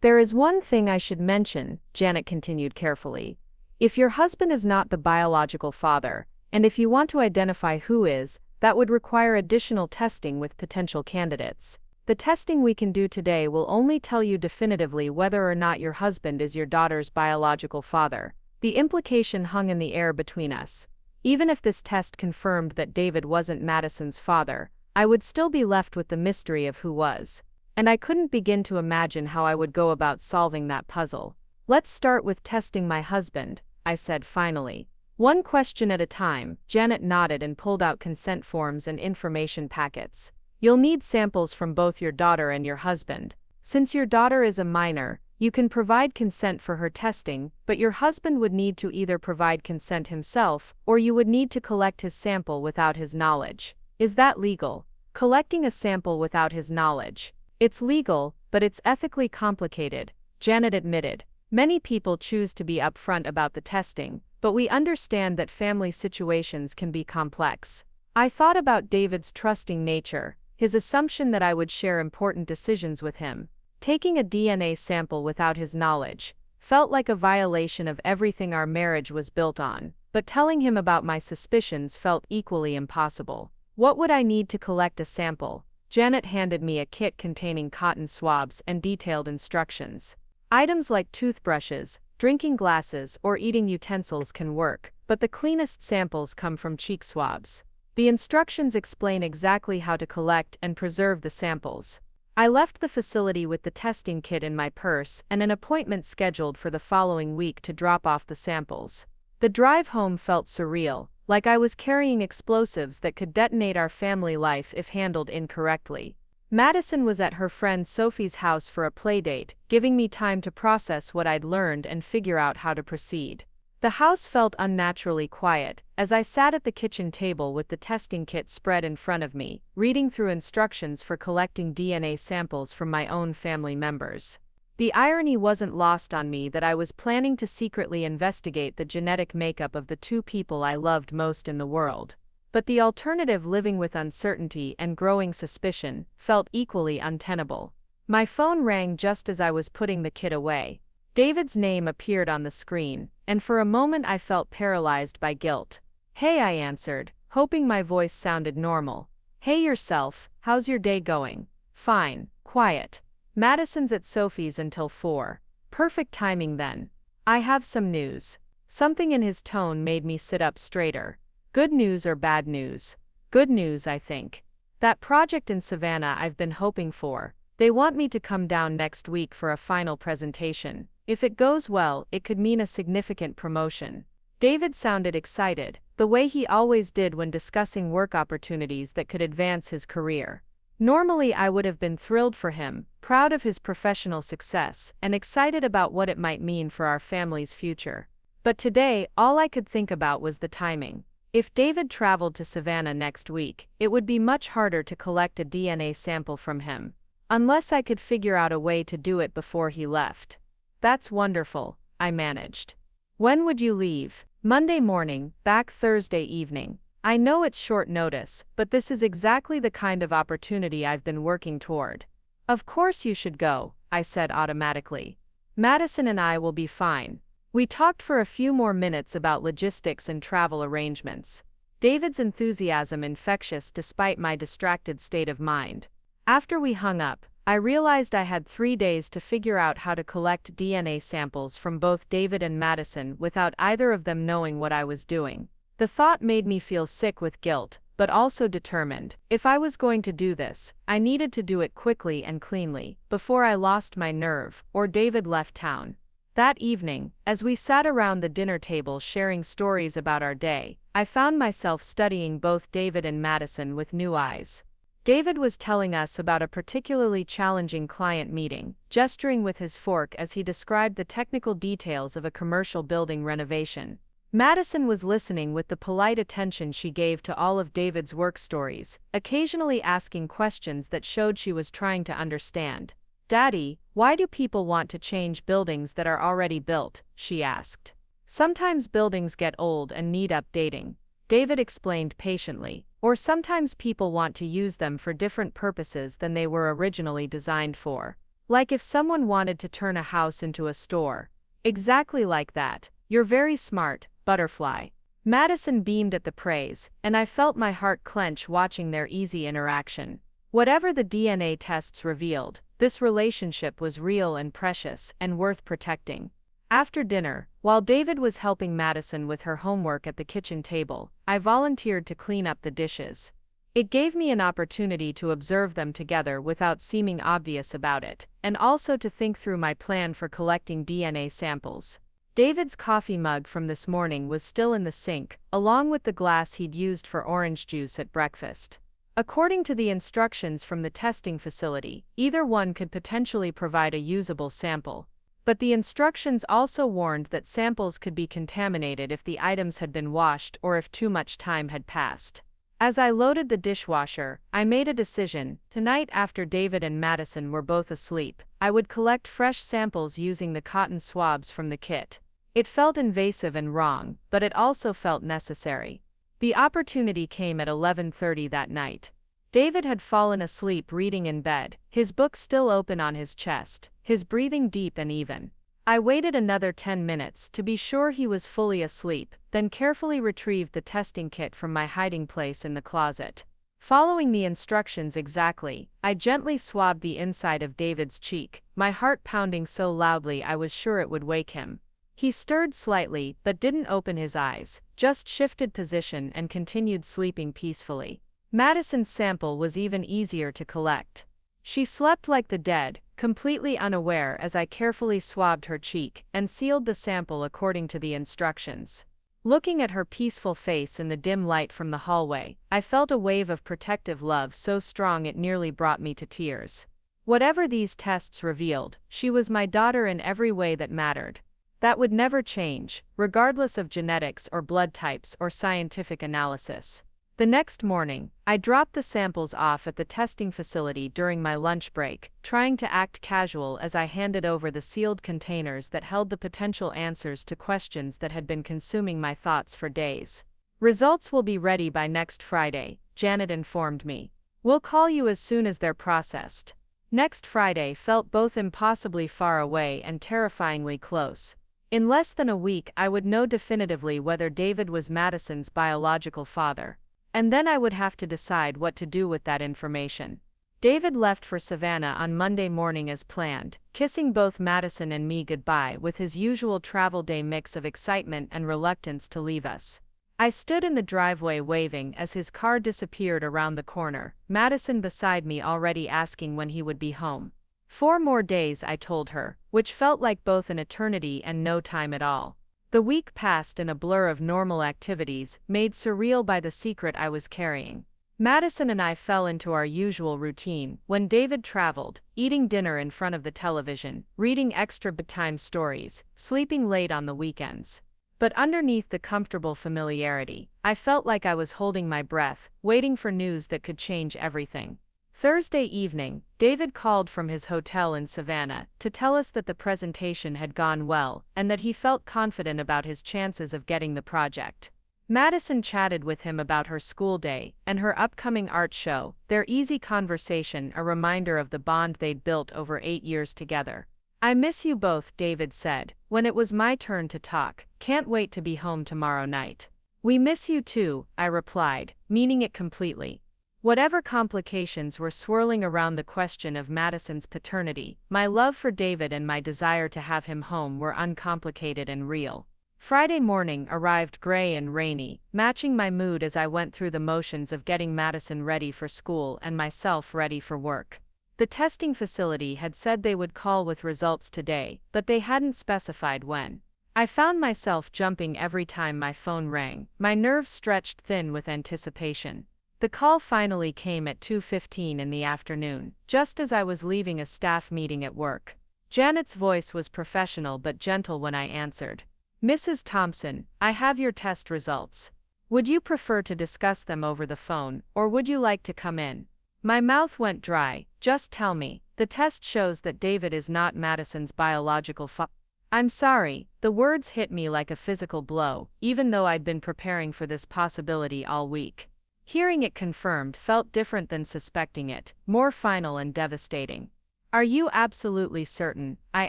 There is one thing I should mention, Janet continued carefully. If your husband is not the biological father, and if you want to identify who is, that would require additional testing with potential candidates. The testing we can do today will only tell you definitively whether or not your husband is your daughter's biological father. The implication hung in the air between us. Even if this test confirmed that David wasn't Madison's father, I would still be left with the mystery of who was. And I couldn't begin to imagine how I would go about solving that puzzle. Let's start with testing my husband, I said finally. One question at a time. Janet nodded and pulled out consent forms and information packets. You'll need samples from both your daughter and your husband. Since your daughter is a minor, you can provide consent for her testing, but your husband would need to either provide consent himself, or you would need to collect his sample without his knowledge. Is that legal? Collecting a sample without his knowledge. It's legal, but it's ethically complicated, Janet admitted. Many people choose to be upfront about the testing, but we understand that family situations can be complex. I thought about David's trusting nature, his assumption that I would share important decisions with him. Taking a DNA sample without his knowledge felt like a violation of everything our marriage was built on, but telling him about my suspicions felt equally impossible. What would I need to collect a sample? Janet handed me a kit containing cotton swabs and detailed instructions. Items like toothbrushes, drinking glasses, or eating utensils can work, but the cleanest samples come from cheek swabs. The instructions explain exactly how to collect and preserve the samples. I left the facility with the testing kit in my purse and an appointment scheduled for the following week to drop off the samples. The drive home felt surreal, like I was carrying explosives that could detonate our family life if handled incorrectly. Madison was at her friend Sophie's house for a playdate, giving me time to process what I'd learned and figure out how to proceed. The house felt unnaturally quiet, as I sat at the kitchen table with the testing kit spread in front of me, reading through instructions for collecting DNA samples from my own family members. The irony wasn't lost on me that I was planning to secretly investigate the genetic makeup of the 2 people I loved most in the world. But the alternative, living with uncertainty and growing suspicion, felt equally untenable. My phone rang just as I was putting the kit away. David's name appeared on the screen, and for a moment I felt paralyzed by guilt. "Hey," I answered, hoping my voice sounded normal. "Hey yourself, how's your day going?" "Fine, quiet. Madison's at Sophie's until 4. Perfect timing then. I have some news." Something in his tone made me sit up straighter. Good news or bad news? Good news, I think. That project in Savannah I've been hoping for. They want me to come down next week for a final presentation. If it goes well, it could mean a significant promotion. David sounded excited, the way he always did when discussing work opportunities that could advance his career. Normally I would have been thrilled for him, proud of his professional success, and excited about what it might mean for our family's future. But today, all I could think about was the timing. If David traveled to Savannah next week, it would be much harder to collect a DNA sample from him. Unless I could figure out a way to do it before he left. "That's wonderful," I managed. "When would you leave?" "Monday morning, back Thursday evening." I know it's short notice, but this is exactly the kind of opportunity I've been working toward. "Of course you should go. I said automatically. Madison and I will be fine. We talked for a few more minutes about logistics and travel arrangements. David's enthusiasm infectious despite my distracted state of mind. After we hung up, I realized I had 3 days to figure out how to collect DNA samples from both David and Madison without either of them knowing what I was doing. The thought made me feel sick with guilt, but also determined. If I was going to do this, I needed to do it quickly and cleanly, before I lost my nerve, or David left town. That evening, as we sat around the dinner table sharing stories about our day, I found myself studying both David and Madison with new eyes. David was telling us about a particularly challenging client meeting, gesturing with his fork as he described the technical details of a commercial building renovation. Madison was listening with the polite attention she gave to all of David's work stories, occasionally asking questions that showed she was trying to understand. "Daddy, why do people want to change buildings that are already built?" she asked. "Sometimes buildings get old and need updating," David explained patiently. "Or sometimes people want to use them for different purposes than they were originally designed for. Like if someone wanted to turn a house into a store." "Exactly like that. You're very smart, Butterfly." Madison beamed at the praise, and I felt my heart clench watching their easy interaction. Whatever the DNA tests revealed, this relationship was real and precious, and worth protecting. After dinner, while David was helping Madison with her homework at the kitchen table, I volunteered to clean up the dishes. It gave me an opportunity to observe them together without seeming obvious about it, and also to think through my plan for collecting DNA samples. David's coffee mug from this morning was still in the sink, along with the glass he'd used for orange juice at breakfast. According to the instructions from the testing facility, either one could potentially provide a usable sample. But the instructions also warned that samples could be contaminated if the items had been washed or if too much time had passed. As I loaded the dishwasher, I made a decision. Tonight, after David and Madison were both asleep, I would collect fresh samples using the cotton swabs from the kit. It felt invasive and wrong, but it also felt necessary. The opportunity came at 11:30 that night. David had fallen asleep reading in bed, his book still open on his chest, his breathing deep and even. I waited another 10 minutes to be sure he was fully asleep, then carefully retrieved the testing kit from my hiding place in the closet. Following the instructions exactly, I gently swabbed the inside of David's cheek, my heart pounding so loudly I was sure it would wake him. He stirred slightly, but didn't open his eyes, just shifted position and continued sleeping peacefully. Madison's sample was even easier to collect. She slept like the dead, completely unaware as I carefully swabbed her cheek and sealed the sample according to the instructions. Looking at her peaceful face in the dim light from the hallway, I felt a wave of protective love so strong it nearly brought me to tears. Whatever these tests revealed, she was my daughter in every way that mattered. That would never change, regardless of genetics or blood types or scientific analysis. The next morning, I dropped the samples off at the testing facility during my lunch break, trying to act casual as I handed over the sealed containers that held the potential answers to questions that had been consuming my thoughts for days. "Results will be ready by next Friday," Janet informed me. "We'll call you as soon as they're processed." Next Friday felt both impossibly far away and terrifyingly close. In less than a week I would know definitively whether David was Madison's biological father. And then I would have to decide what to do with that information. David left for Savannah on Monday morning as planned, kissing both Madison and me goodbye with his usual travel day mix of excitement and reluctance to leave us. I stood in the driveway waving as his car disappeared around the corner, Madison beside me already asking when he would be home. 4 more days, I told her, which felt like both an eternity and no time at all. The week passed in a blur of normal activities, made surreal by the secret I was carrying. Madison and I fell into our usual routine when David traveled, eating dinner in front of the television, reading extra bedtime stories, sleeping late on the weekends. But underneath the comfortable familiarity, I felt like I was holding my breath, waiting for news that could change everything. Thursday evening, David called from his hotel in Savannah to tell us that the presentation had gone well and that he felt confident about his chances of getting the project. Madison chatted with him about her school day and her upcoming art show, their easy conversation a reminder of the bond they'd built over 8 years together. "I miss you both," David said, when it was my turn to talk. "Can't wait to be home tomorrow night." "We miss you too," I replied, meaning it completely. Whatever complications were swirling around the question of Madison's paternity, my love for David and my desire to have him home were uncomplicated and real. Friday morning arrived gray and rainy, matching my mood as I went through the motions of getting Madison ready for school and myself ready for work. The testing facility had said they would call with results today, but they hadn't specified when. I found myself jumping every time my phone rang, my nerves stretched thin with anticipation. The call finally came at 2:15 in the afternoon, just as I was leaving a staff meeting at work. Janet's voice was professional but gentle when I answered. "Mrs. Thompson, I have your test results. Would you prefer to discuss them over the phone, or would you like to come in?" My mouth went dry. "Just tell me, the test shows that David is not Madison's biological father." I'm sorry, the words hit me like a physical blow, even though I'd been preparing for this possibility all week. Hearing it confirmed felt different than suspecting it, more final and devastating. "Are you absolutely certain?" I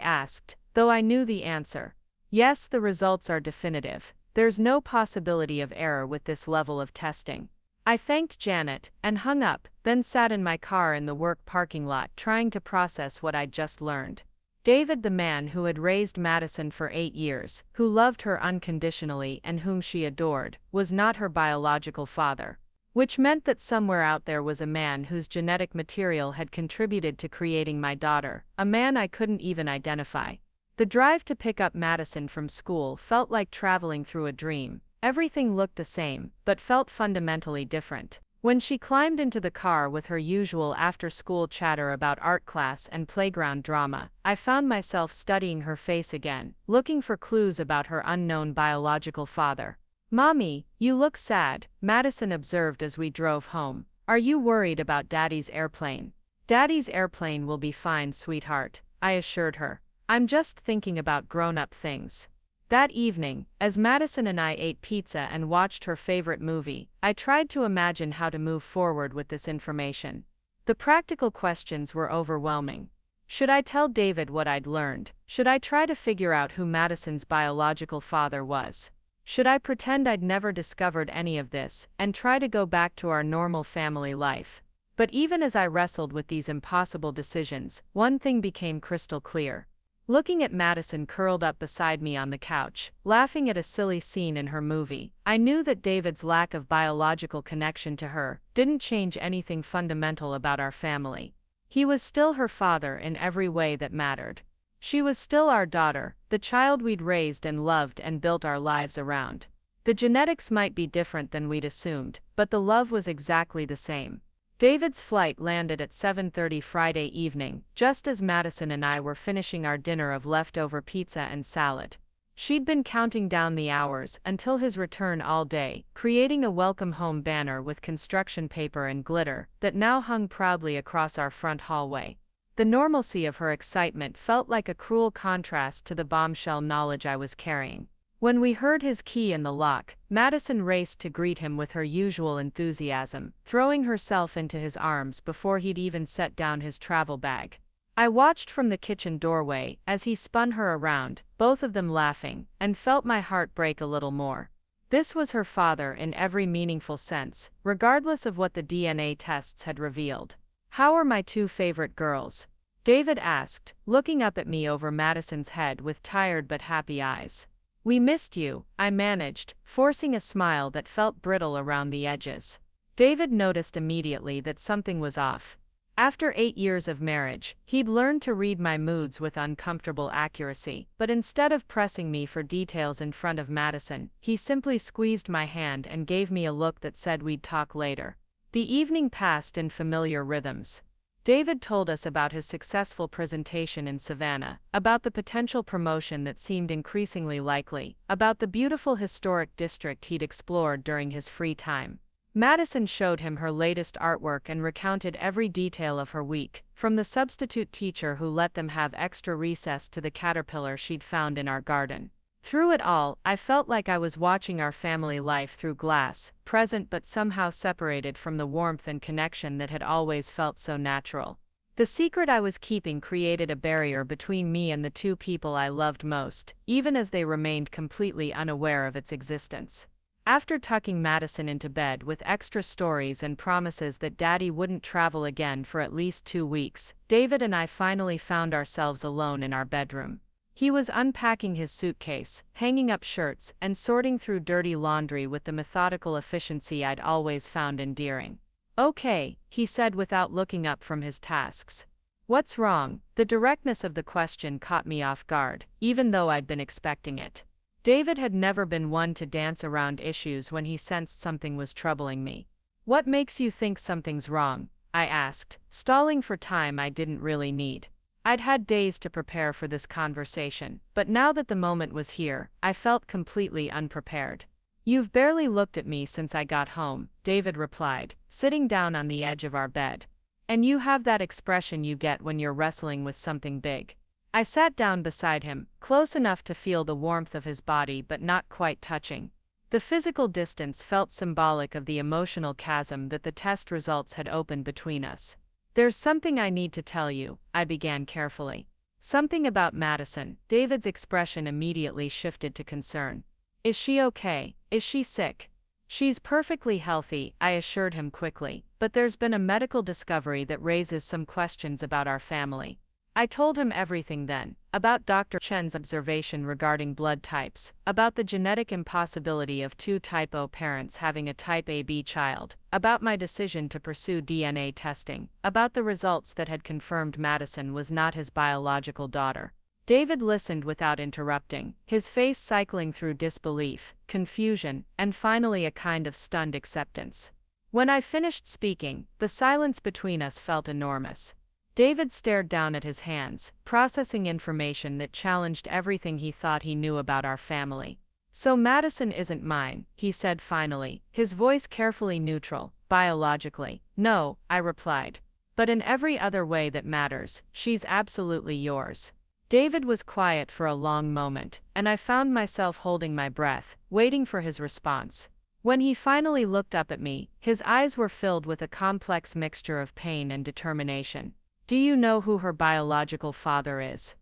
asked, though I knew the answer. "Yes, the results are definitive. There's no possibility of error with this level of testing." I thanked Janet and hung up, then sat in my car in the work parking lot trying to process what I'd just learned. David, the man who had raised Madison for 8 years, who loved her unconditionally and whom she adored, was not her biological father. Which meant that somewhere out there was a man whose genetic material had contributed to creating my daughter, a man I couldn't even identify. The drive to pick up Madison from school felt like traveling through a dream. Everything looked the same, but felt fundamentally different. When she climbed into the car with her usual after-school chatter about art class and playground drama, I found myself studying her face again, looking for clues about her unknown biological father. "Mommy, you look sad," Madison observed as we drove home. "Are you worried about Daddy's airplane?" "Daddy's airplane will be fine, sweetheart," I assured her. "I'm just thinking about grown-up things." That evening, as Madison and I ate pizza and watched her favorite movie, I tried to imagine how to move forward with this information. The practical questions were overwhelming. Should I tell David what I'd learned? Should I try to figure out who Madison's biological father was? Should I pretend I'd never discovered any of this, and try to go back to our normal family life? But even as I wrestled with these impossible decisions, one thing became crystal clear. Looking at Madison curled up beside me on the couch, laughing at a silly scene in her movie, I knew that David's lack of biological connection to her didn't change anything fundamental about our family. He was still her father in every way that mattered. She was still our daughter, the child we'd raised and loved and built our lives around. The genetics might be different than we'd assumed, but the love was exactly the same. David's flight landed at 7:30 Friday evening, just as Madison and I were finishing our dinner of leftover pizza and salad. She'd been counting down the hours until his return all day, creating a welcome home banner with construction paper and glitter that now hung proudly across our front hallway. The normalcy of her excitement felt like a cruel contrast to the bombshell knowledge I was carrying. When we heard his key in the lock, Madison raced to greet him with her usual enthusiasm, throwing herself into his arms before he'd even set down his travel bag. I watched from the kitchen doorway as he spun her around, both of them laughing, and felt my heart break a little more. This was her father in every meaningful sense, regardless of what the DNA tests had revealed. "How are my two favorite girls?" David asked, looking up at me over Madison's head with tired but happy eyes. "We missed you," I managed, forcing a smile that felt brittle around the edges. David noticed immediately that something was off. After 8 years of marriage, he'd learned to read my moods with uncomfortable accuracy, but instead of pressing me for details in front of Madison, he simply squeezed my hand and gave me a look that said we'd talk later. The evening passed in familiar rhythms. David told us about his successful presentation in Savannah, about the potential promotion that seemed increasingly likely, about the beautiful historic district he'd explored during his free time. Madison showed him her latest artwork and recounted every detail of her week, from the substitute teacher who let them have extra recess to the caterpillar she'd found in our garden. Through it all, I felt like I was watching our family life through glass, present but somehow separated from the warmth and connection that had always felt so natural. The secret I was keeping created a barrier between me and the two people I loved most, even as they remained completely unaware of its existence. After tucking Madison into bed with extra stories and promises that Daddy wouldn't travel again for at least 2 weeks, David and I finally found ourselves alone in our bedroom. He was unpacking his suitcase, hanging up shirts, and sorting through dirty laundry with the methodical efficiency I'd always found endearing. "Okay," he said without looking up from his tasks. "What's wrong?" The directness of the question caught me off guard, even though I'd been expecting it. David had never been one to dance around issues when he sensed something was troubling me. "What makes you think something's wrong?" I asked, stalling for time I didn't really need. I'd had days to prepare for this conversation, but now that the moment was here, I felt completely unprepared. "You've barely looked at me since I got home," David replied, sitting down on the edge of our bed. "And you have that expression you get when you're wrestling with something big." I sat down beside him, close enough to feel the warmth of his body but not quite touching. The physical distance felt symbolic of the emotional chasm that the test results had opened between us. "There's something I need to tell you," I began carefully. "Something about Madison." David's expression immediately shifted to concern. "Is she okay? Is she sick?" "She's perfectly healthy," I assured him quickly, "but there's been a medical discovery that raises some questions about our family." I told him everything then, about Dr. Chen's observation regarding blood types, about the genetic impossibility of two type O parents having a type AB child, about my decision to pursue DNA testing, about the results that had confirmed Madison was not his biological daughter. David listened without interrupting, his face cycling through disbelief, confusion, and finally a kind of stunned acceptance. When I finished speaking, the silence between us felt enormous. David stared down at his hands, processing information that challenged everything he thought he knew about our family. "So Madison isn't mine," he said finally, his voice carefully neutral. "Biologically, no," I replied. "But in every other way that matters, she's absolutely yours." David was quiet for a long moment, and I found myself holding my breath, waiting for his response. When he finally looked up at me, his eyes were filled with a complex mixture of pain and determination. "Do you know who her biological father is?"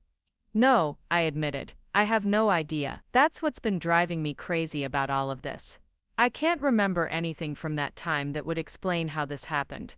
"No," I admitted. "I have no idea. That's what's been driving me crazy about all of this. I can't remember anything from that time that would explain how this happened."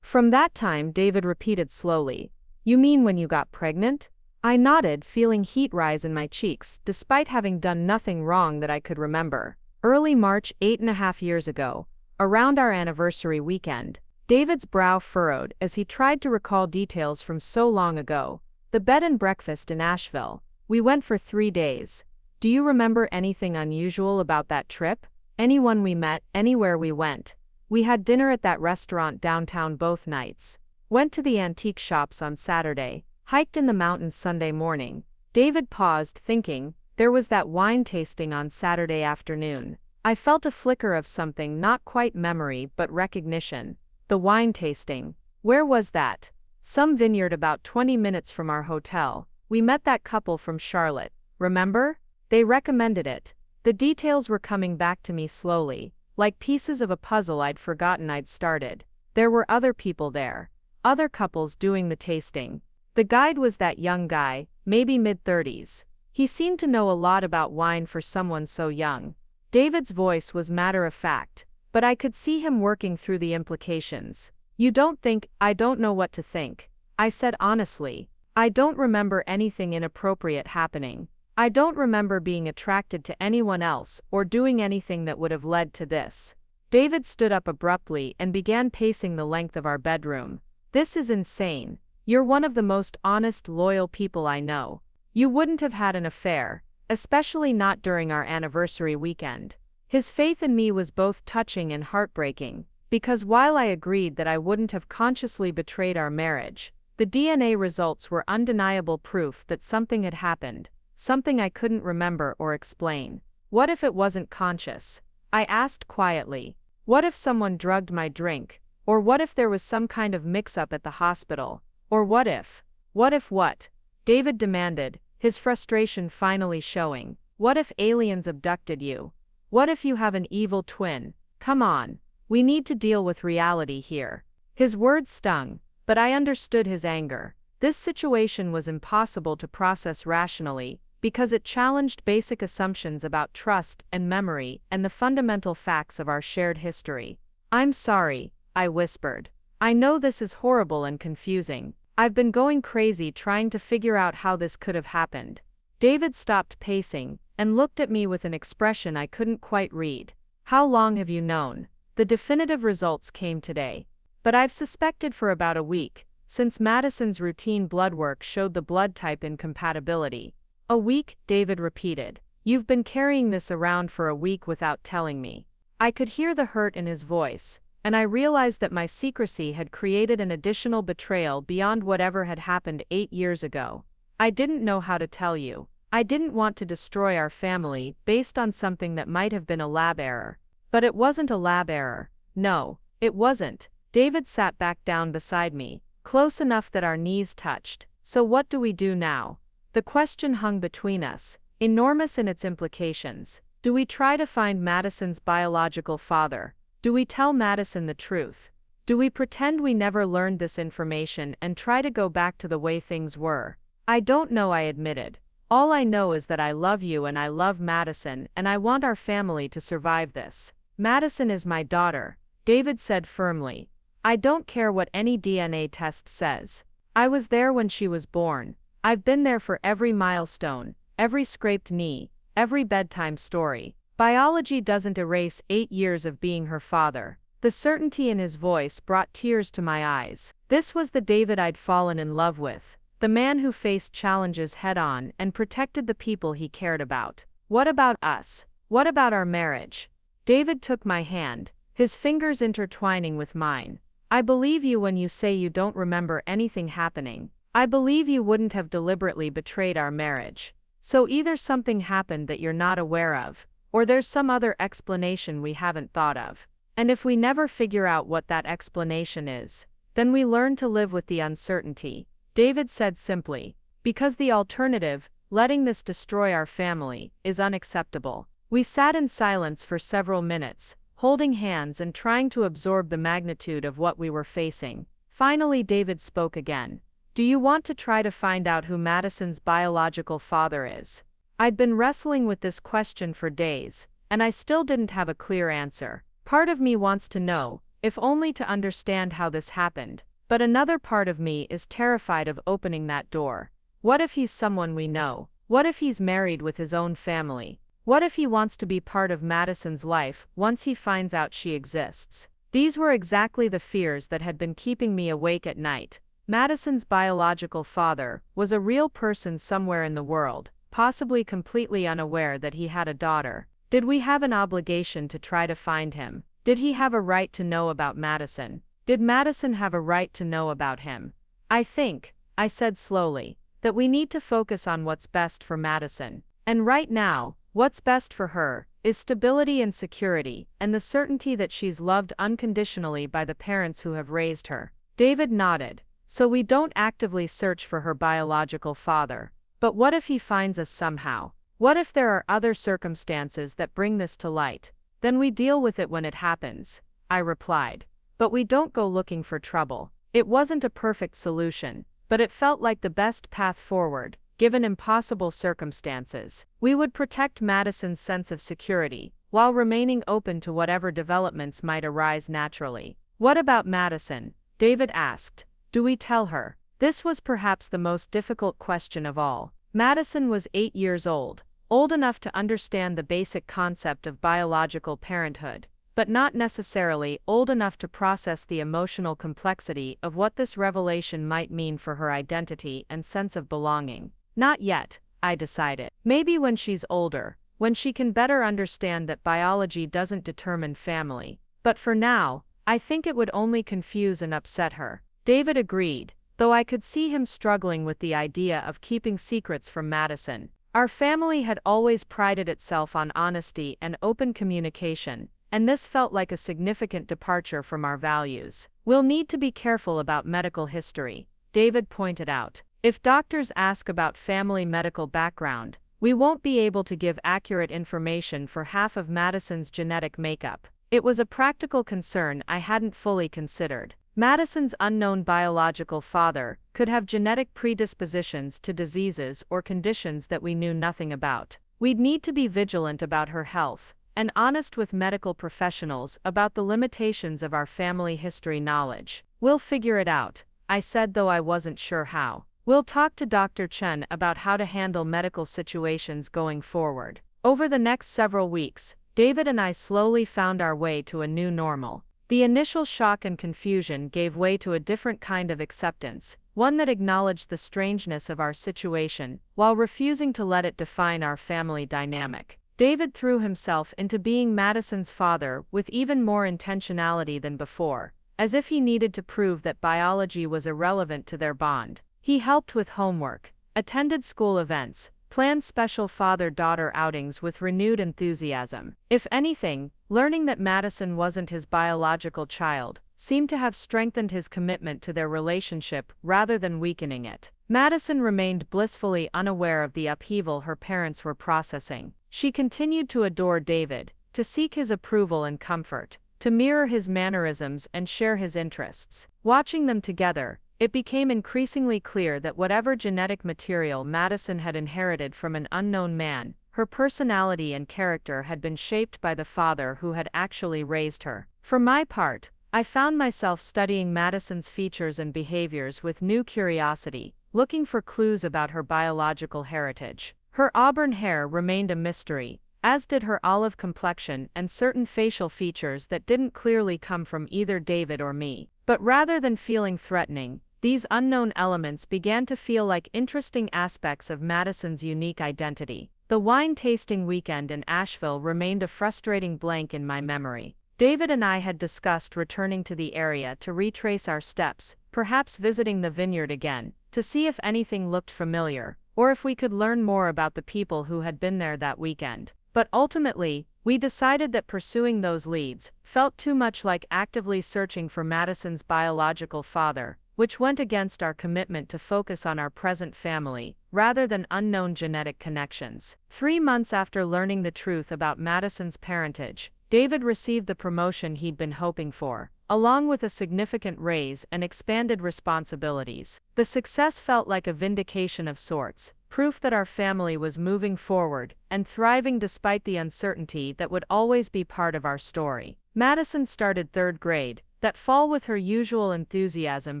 "From that time," David repeated slowly. "You mean when you got pregnant?" I nodded, feeling heat rise in my cheeks, despite having done nothing wrong that I could remember. "Early March, 8.5 years ago, around our anniversary weekend." David's brow furrowed as he tried to recall details from so long ago. "The bed and breakfast in Asheville. We went for 3 days. Do you remember anything unusual about that trip? Anyone we met, anywhere we went? We had dinner at that restaurant downtown both nights. Went to the antique shops on Saturday. Hiked in the mountains Sunday morning." David paused, thinking. "There was that wine tasting on Saturday afternoon." I felt a flicker of something, not quite memory but recognition. The wine tasting. Where was that? "Some vineyard about 20 minutes from our hotel. We met that couple from Charlotte. Remember? They recommended it." The details were coming back to me slowly, like pieces of a puzzle I'd forgotten I'd started. There were other people there. Other couples doing the tasting. The guide was that young guy, maybe mid-30s. He seemed to know a lot about wine for someone so young. David's voice was matter-of-fact, but I could see him working through the implications. "You don't think?" "I don't know what to think," I said honestly. "I don't remember anything inappropriate happening. I don't remember being attracted to anyone else or doing anything that would have led to this." David stood up abruptly and began pacing the length of our bedroom. "This is insane. You're one of the most honest, loyal people I know. You wouldn't have had an affair, especially not during our anniversary weekend." His faith in me was both touching and heartbreaking, because while I agreed that I wouldn't have consciously betrayed our marriage, the DNA results were undeniable proof that something had happened, something I couldn't remember or explain. "What if it wasn't conscious?" I asked quietly. "What if someone drugged my drink? Or what if there was some kind of mix-up at the hospital? Or what if?" "What if what?" David demanded, his frustration finally showing. What if aliens abducted you? What if you have an evil twin? Come on, we need to deal with reality here. His words stung, but I understood his anger. This situation was impossible to process rationally, because it challenged basic assumptions about trust and memory and the fundamental facts of our shared history. I'm sorry, I whispered. I know this is horrible and confusing. I've been going crazy trying to figure out how this could have happened. David stopped pacing and looked at me with an expression I couldn't quite read. How long have you known? The definitive results came today. But I've suspected for about a week, since Madison's routine blood work showed the blood type incompatibility. A week, David repeated. You've been carrying this around for a week without telling me. I could hear the hurt in his voice, and I realized that my secrecy had created an additional betrayal beyond whatever had happened 8 years ago. I didn't know how to tell you. I didn't want to destroy our family based on something that might have been a lab error. But it wasn't a lab error. No, it wasn't. David sat back down beside me, close enough that our knees touched. So what do we do now? The question hung between us, enormous in its implications. Do we try to find Madison's biological father? Do we tell Madison the truth? Do we pretend we never learned this information and try to go back to the way things were? I don't know, I admitted. All I know is that I love you and I love Madison and I want our family to survive this. Madison is my daughter, David said firmly. I don't care what any DNA test says. I was there when she was born. I've been there for every milestone, every scraped knee, every bedtime story. Biology doesn't erase 8 years of being her father. The certainty in his voice brought tears to my eyes. This was the David I'd fallen in love with, the man who faced challenges head-on and protected the people he cared about. What about us? What about our marriage? David took my hand, his fingers intertwining with mine. I believe you when you say you don't remember anything happening. I believe you wouldn't have deliberately betrayed our marriage. So either something happened that you're not aware of, or there's some other explanation we haven't thought of. And if we never figure out what that explanation is, then we learn to live with the uncertainty, David said simply, because the alternative, letting this destroy our family, is unacceptable. We sat in silence for several minutes, holding hands and trying to absorb the magnitude of what we were facing. Finally, David spoke again. Do you want to try to find out who Madison's biological father is? I'd been wrestling with this question for days, and I still didn't have a clear answer. Part of me wants to know, if only to understand how this happened, but another part of me is terrified of opening that door. What if he's someone we know? What if he's married with his own family? What if he wants to be part of Madison's life once he finds out she exists? These were exactly the fears that had been keeping me awake at night. Madison's biological father was a real person somewhere in the world, possibly completely unaware that he had a daughter. Did we have an obligation to try to find him? Did he have a right to know about Madison? Did Madison have a right to know about him? I think, I said slowly, that we need to focus on what's best for Madison. And right now, what's best for her is stability and security, and the certainty that she's loved unconditionally by the parents who have raised her. David nodded. So we don't actively search for her biological father. But what if he finds us somehow? What if there are other circumstances that bring this to light? Then we deal with it when it happens, I replied. But we don't go looking for trouble. It wasn't a perfect solution, but it felt like the best path forward, given impossible circumstances. We would protect Madison's sense of security, while remaining open to whatever developments might arise naturally. What about Madison? David asked. Do we tell her? This was perhaps the most difficult question of all. Madison was 8 years old enough to understand the basic concept of biological parenthood, but not necessarily old enough to process the emotional complexity of what this revelation might mean for her identity and sense of belonging. Not yet, I decided. Maybe when she's older, when she can better understand that biology doesn't determine family. But for now, I think it would only confuse and upset her. David agreed, though I could see him struggling with the idea of keeping secrets from Madison. Our family had always prided itself on honesty and open communication, and this felt like a significant departure from our values. We'll need to be careful about medical history, David pointed out. If doctors ask about family medical background, We won't be able to give accurate information for half of Madison's genetic makeup. It was a practical concern I hadn't fully considered. Madison's unknown biological father could have genetic predispositions to diseases or conditions that we knew nothing about. We'd need to be vigilant about her health, and honest with medical professionals about the limitations of our family history knowledge. We'll figure it out, I said, though I wasn't sure how. We'll talk to Dr. Chen about how to handle medical situations going forward. Over the next several weeks, David and I slowly found our way to a new normal. The initial shock and confusion gave way to a different kind of acceptance, one that acknowledged the strangeness of our situation, while refusing to let it define our family dynamic. David threw himself into being Madison's father with even more intentionality than before, as if he needed to prove that biology was irrelevant to their bond. He helped with homework, attended school events, planned special father-daughter outings with renewed enthusiasm. If anything, learning that Madison wasn't his biological child seemed to have strengthened his commitment to their relationship rather than weakening it. Madison remained blissfully unaware of the upheaval her parents were processing. She continued to adore David, to seek his approval and comfort, to mirror his mannerisms and share his interests. Watching them together, it became increasingly clear that whatever genetic material Madison had inherited from an unknown man, her personality and character had been shaped by the father who had actually raised her. For my part, I found myself studying Madison's features and behaviors with new curiosity, looking for clues about her biological heritage. Her auburn hair remained a mystery, as did her olive complexion and certain facial features that didn't clearly come from either David or me. But rather than feeling threatening, these unknown elements began to feel like interesting aspects of Madison's unique identity. The wine-tasting weekend in Asheville remained a frustrating blank in my memory. David and I had discussed returning to the area to retrace our steps, perhaps visiting the vineyard again, to see if anything looked familiar, or if we could learn more about the people who had been there that weekend. But ultimately, we decided that pursuing those leads felt too much like actively searching for Madison's biological father, which went against our commitment to focus on our present family, rather than unknown genetic connections. 3 months after learning the truth about Madison's parentage, David received the promotion he'd been hoping for, along with a significant raise and expanded responsibilities. The success felt like a vindication of sorts, proof that our family was moving forward and thriving despite the uncertainty that would always be part of our story. Madison started 3rd grade, that fall, with her usual enthusiasm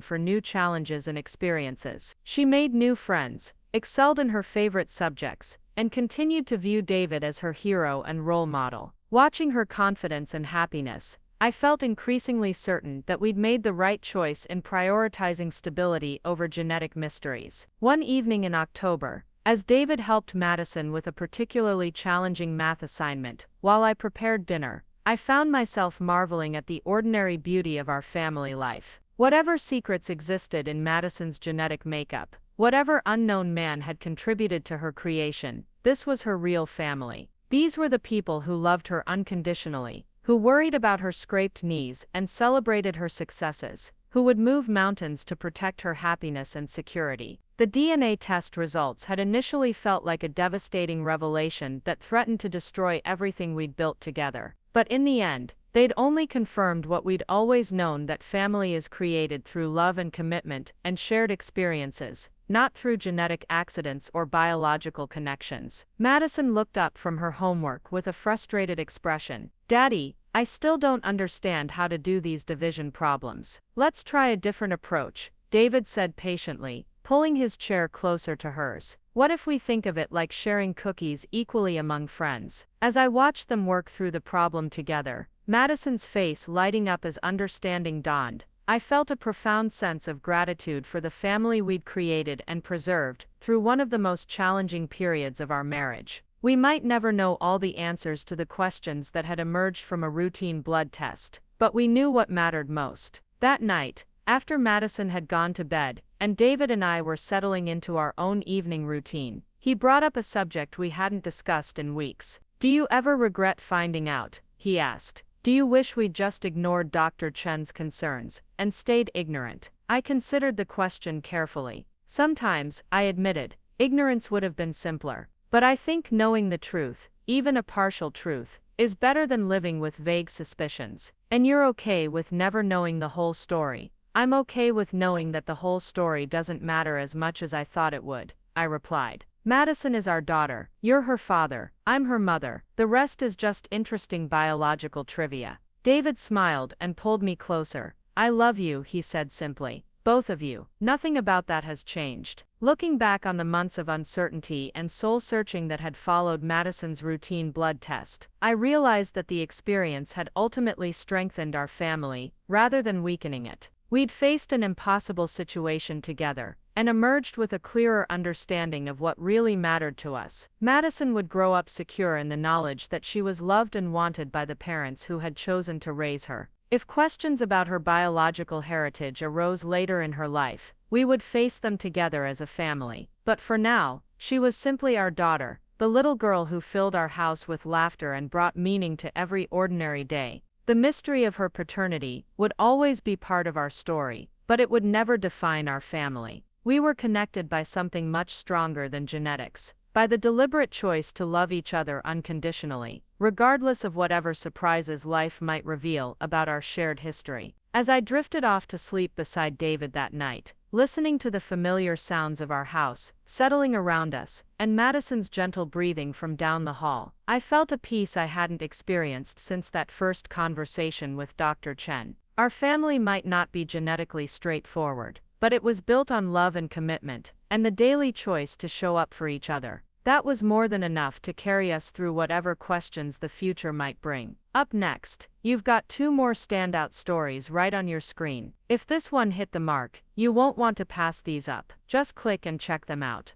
for new challenges and experiences. She made new friends, excelled in her favorite subjects, and continued to view David as her hero and role model. Watching her confidence and happiness, I felt increasingly certain that we'd made the right choice in prioritizing stability over genetic mysteries. One evening in October, as David helped Madison with a particularly challenging math assignment, while I prepared dinner, I found myself marveling at the ordinary beauty of our family life. Whatever secrets existed in Madison's genetic makeup, whatever unknown man had contributed to her creation, this was her real family. These were the people who loved her unconditionally, who worried about her scraped knees and celebrated her successes, who would move mountains to protect her happiness and security. The DNA test results had initially felt like a devastating revelation that threatened to destroy everything we'd built together. But in the end, they'd only confirmed what we'd always known, that family is created through love and commitment and shared experiences, not through genetic accidents or biological connections. Madison looked up from her homework with a frustrated expression. "Daddy, I still don't understand how to do these division problems." "Let's try a different approach," David said patiently, pulling his chair closer to hers. "What if we think of it like sharing cookies equally among friends?" As I watched them work through the problem together, Madison's face lighting up as understanding dawned, I felt a profound sense of gratitude for the family we'd created and preserved through one of the most challenging periods of our marriage. We might never know all the answers to the questions that had emerged from a routine blood test, but we knew what mattered most. That night, after Madison had gone to bed, and David and I were settling into our own evening routine, he brought up a subject we hadn't discussed in weeks. "Do you ever regret finding out?" he asked. "Do you wish we'd just ignored Dr. Chen's concerns and stayed ignorant?" I considered the question carefully. Sometimes, I admitted, ignorance would have been simpler. But I think knowing the truth, even a partial truth, is better than living with vague suspicions. And you're okay with never knowing the whole story. I'm okay with knowing that the whole story doesn't matter as much as I thought it would, I replied. Madison is our daughter, you're her father, I'm her mother, the rest is just interesting biological trivia. David smiled and pulled me closer. I love you, he said simply. Both of you. Nothing about that has changed. Looking back on the months of uncertainty and soul-searching that had followed Madison's routine blood test, I realized that the experience had ultimately strengthened our family, rather than weakening it. We'd faced an impossible situation together, and emerged with a clearer understanding of what really mattered to us. Madison would grow up secure in the knowledge that she was loved and wanted by the parents who had chosen to raise her. If questions about her biological heritage arose later in her life, we would face them together as a family. But for now, she was simply our daughter, the little girl who filled our house with laughter and brought meaning to every ordinary day. The mystery of her paternity would always be part of our story, but it would never define our family. We were connected by something much stronger than genetics, by the deliberate choice to love each other unconditionally, regardless of whatever surprises life might reveal about our shared history. As I drifted off to sleep beside David that night, listening to the familiar sounds of our house settling around us, and Madison's gentle breathing from down the hall, I felt a peace I hadn't experienced since that first conversation with Dr. Chen. Our family might not be genetically straightforward, but it was built on love and commitment, and the daily choice to show up for each other. That was more than enough to carry us through whatever questions the future might bring. Up next, you've got 2 more standout stories right on your screen. If this one hit the mark, you won't want to pass these up. Just click and check them out.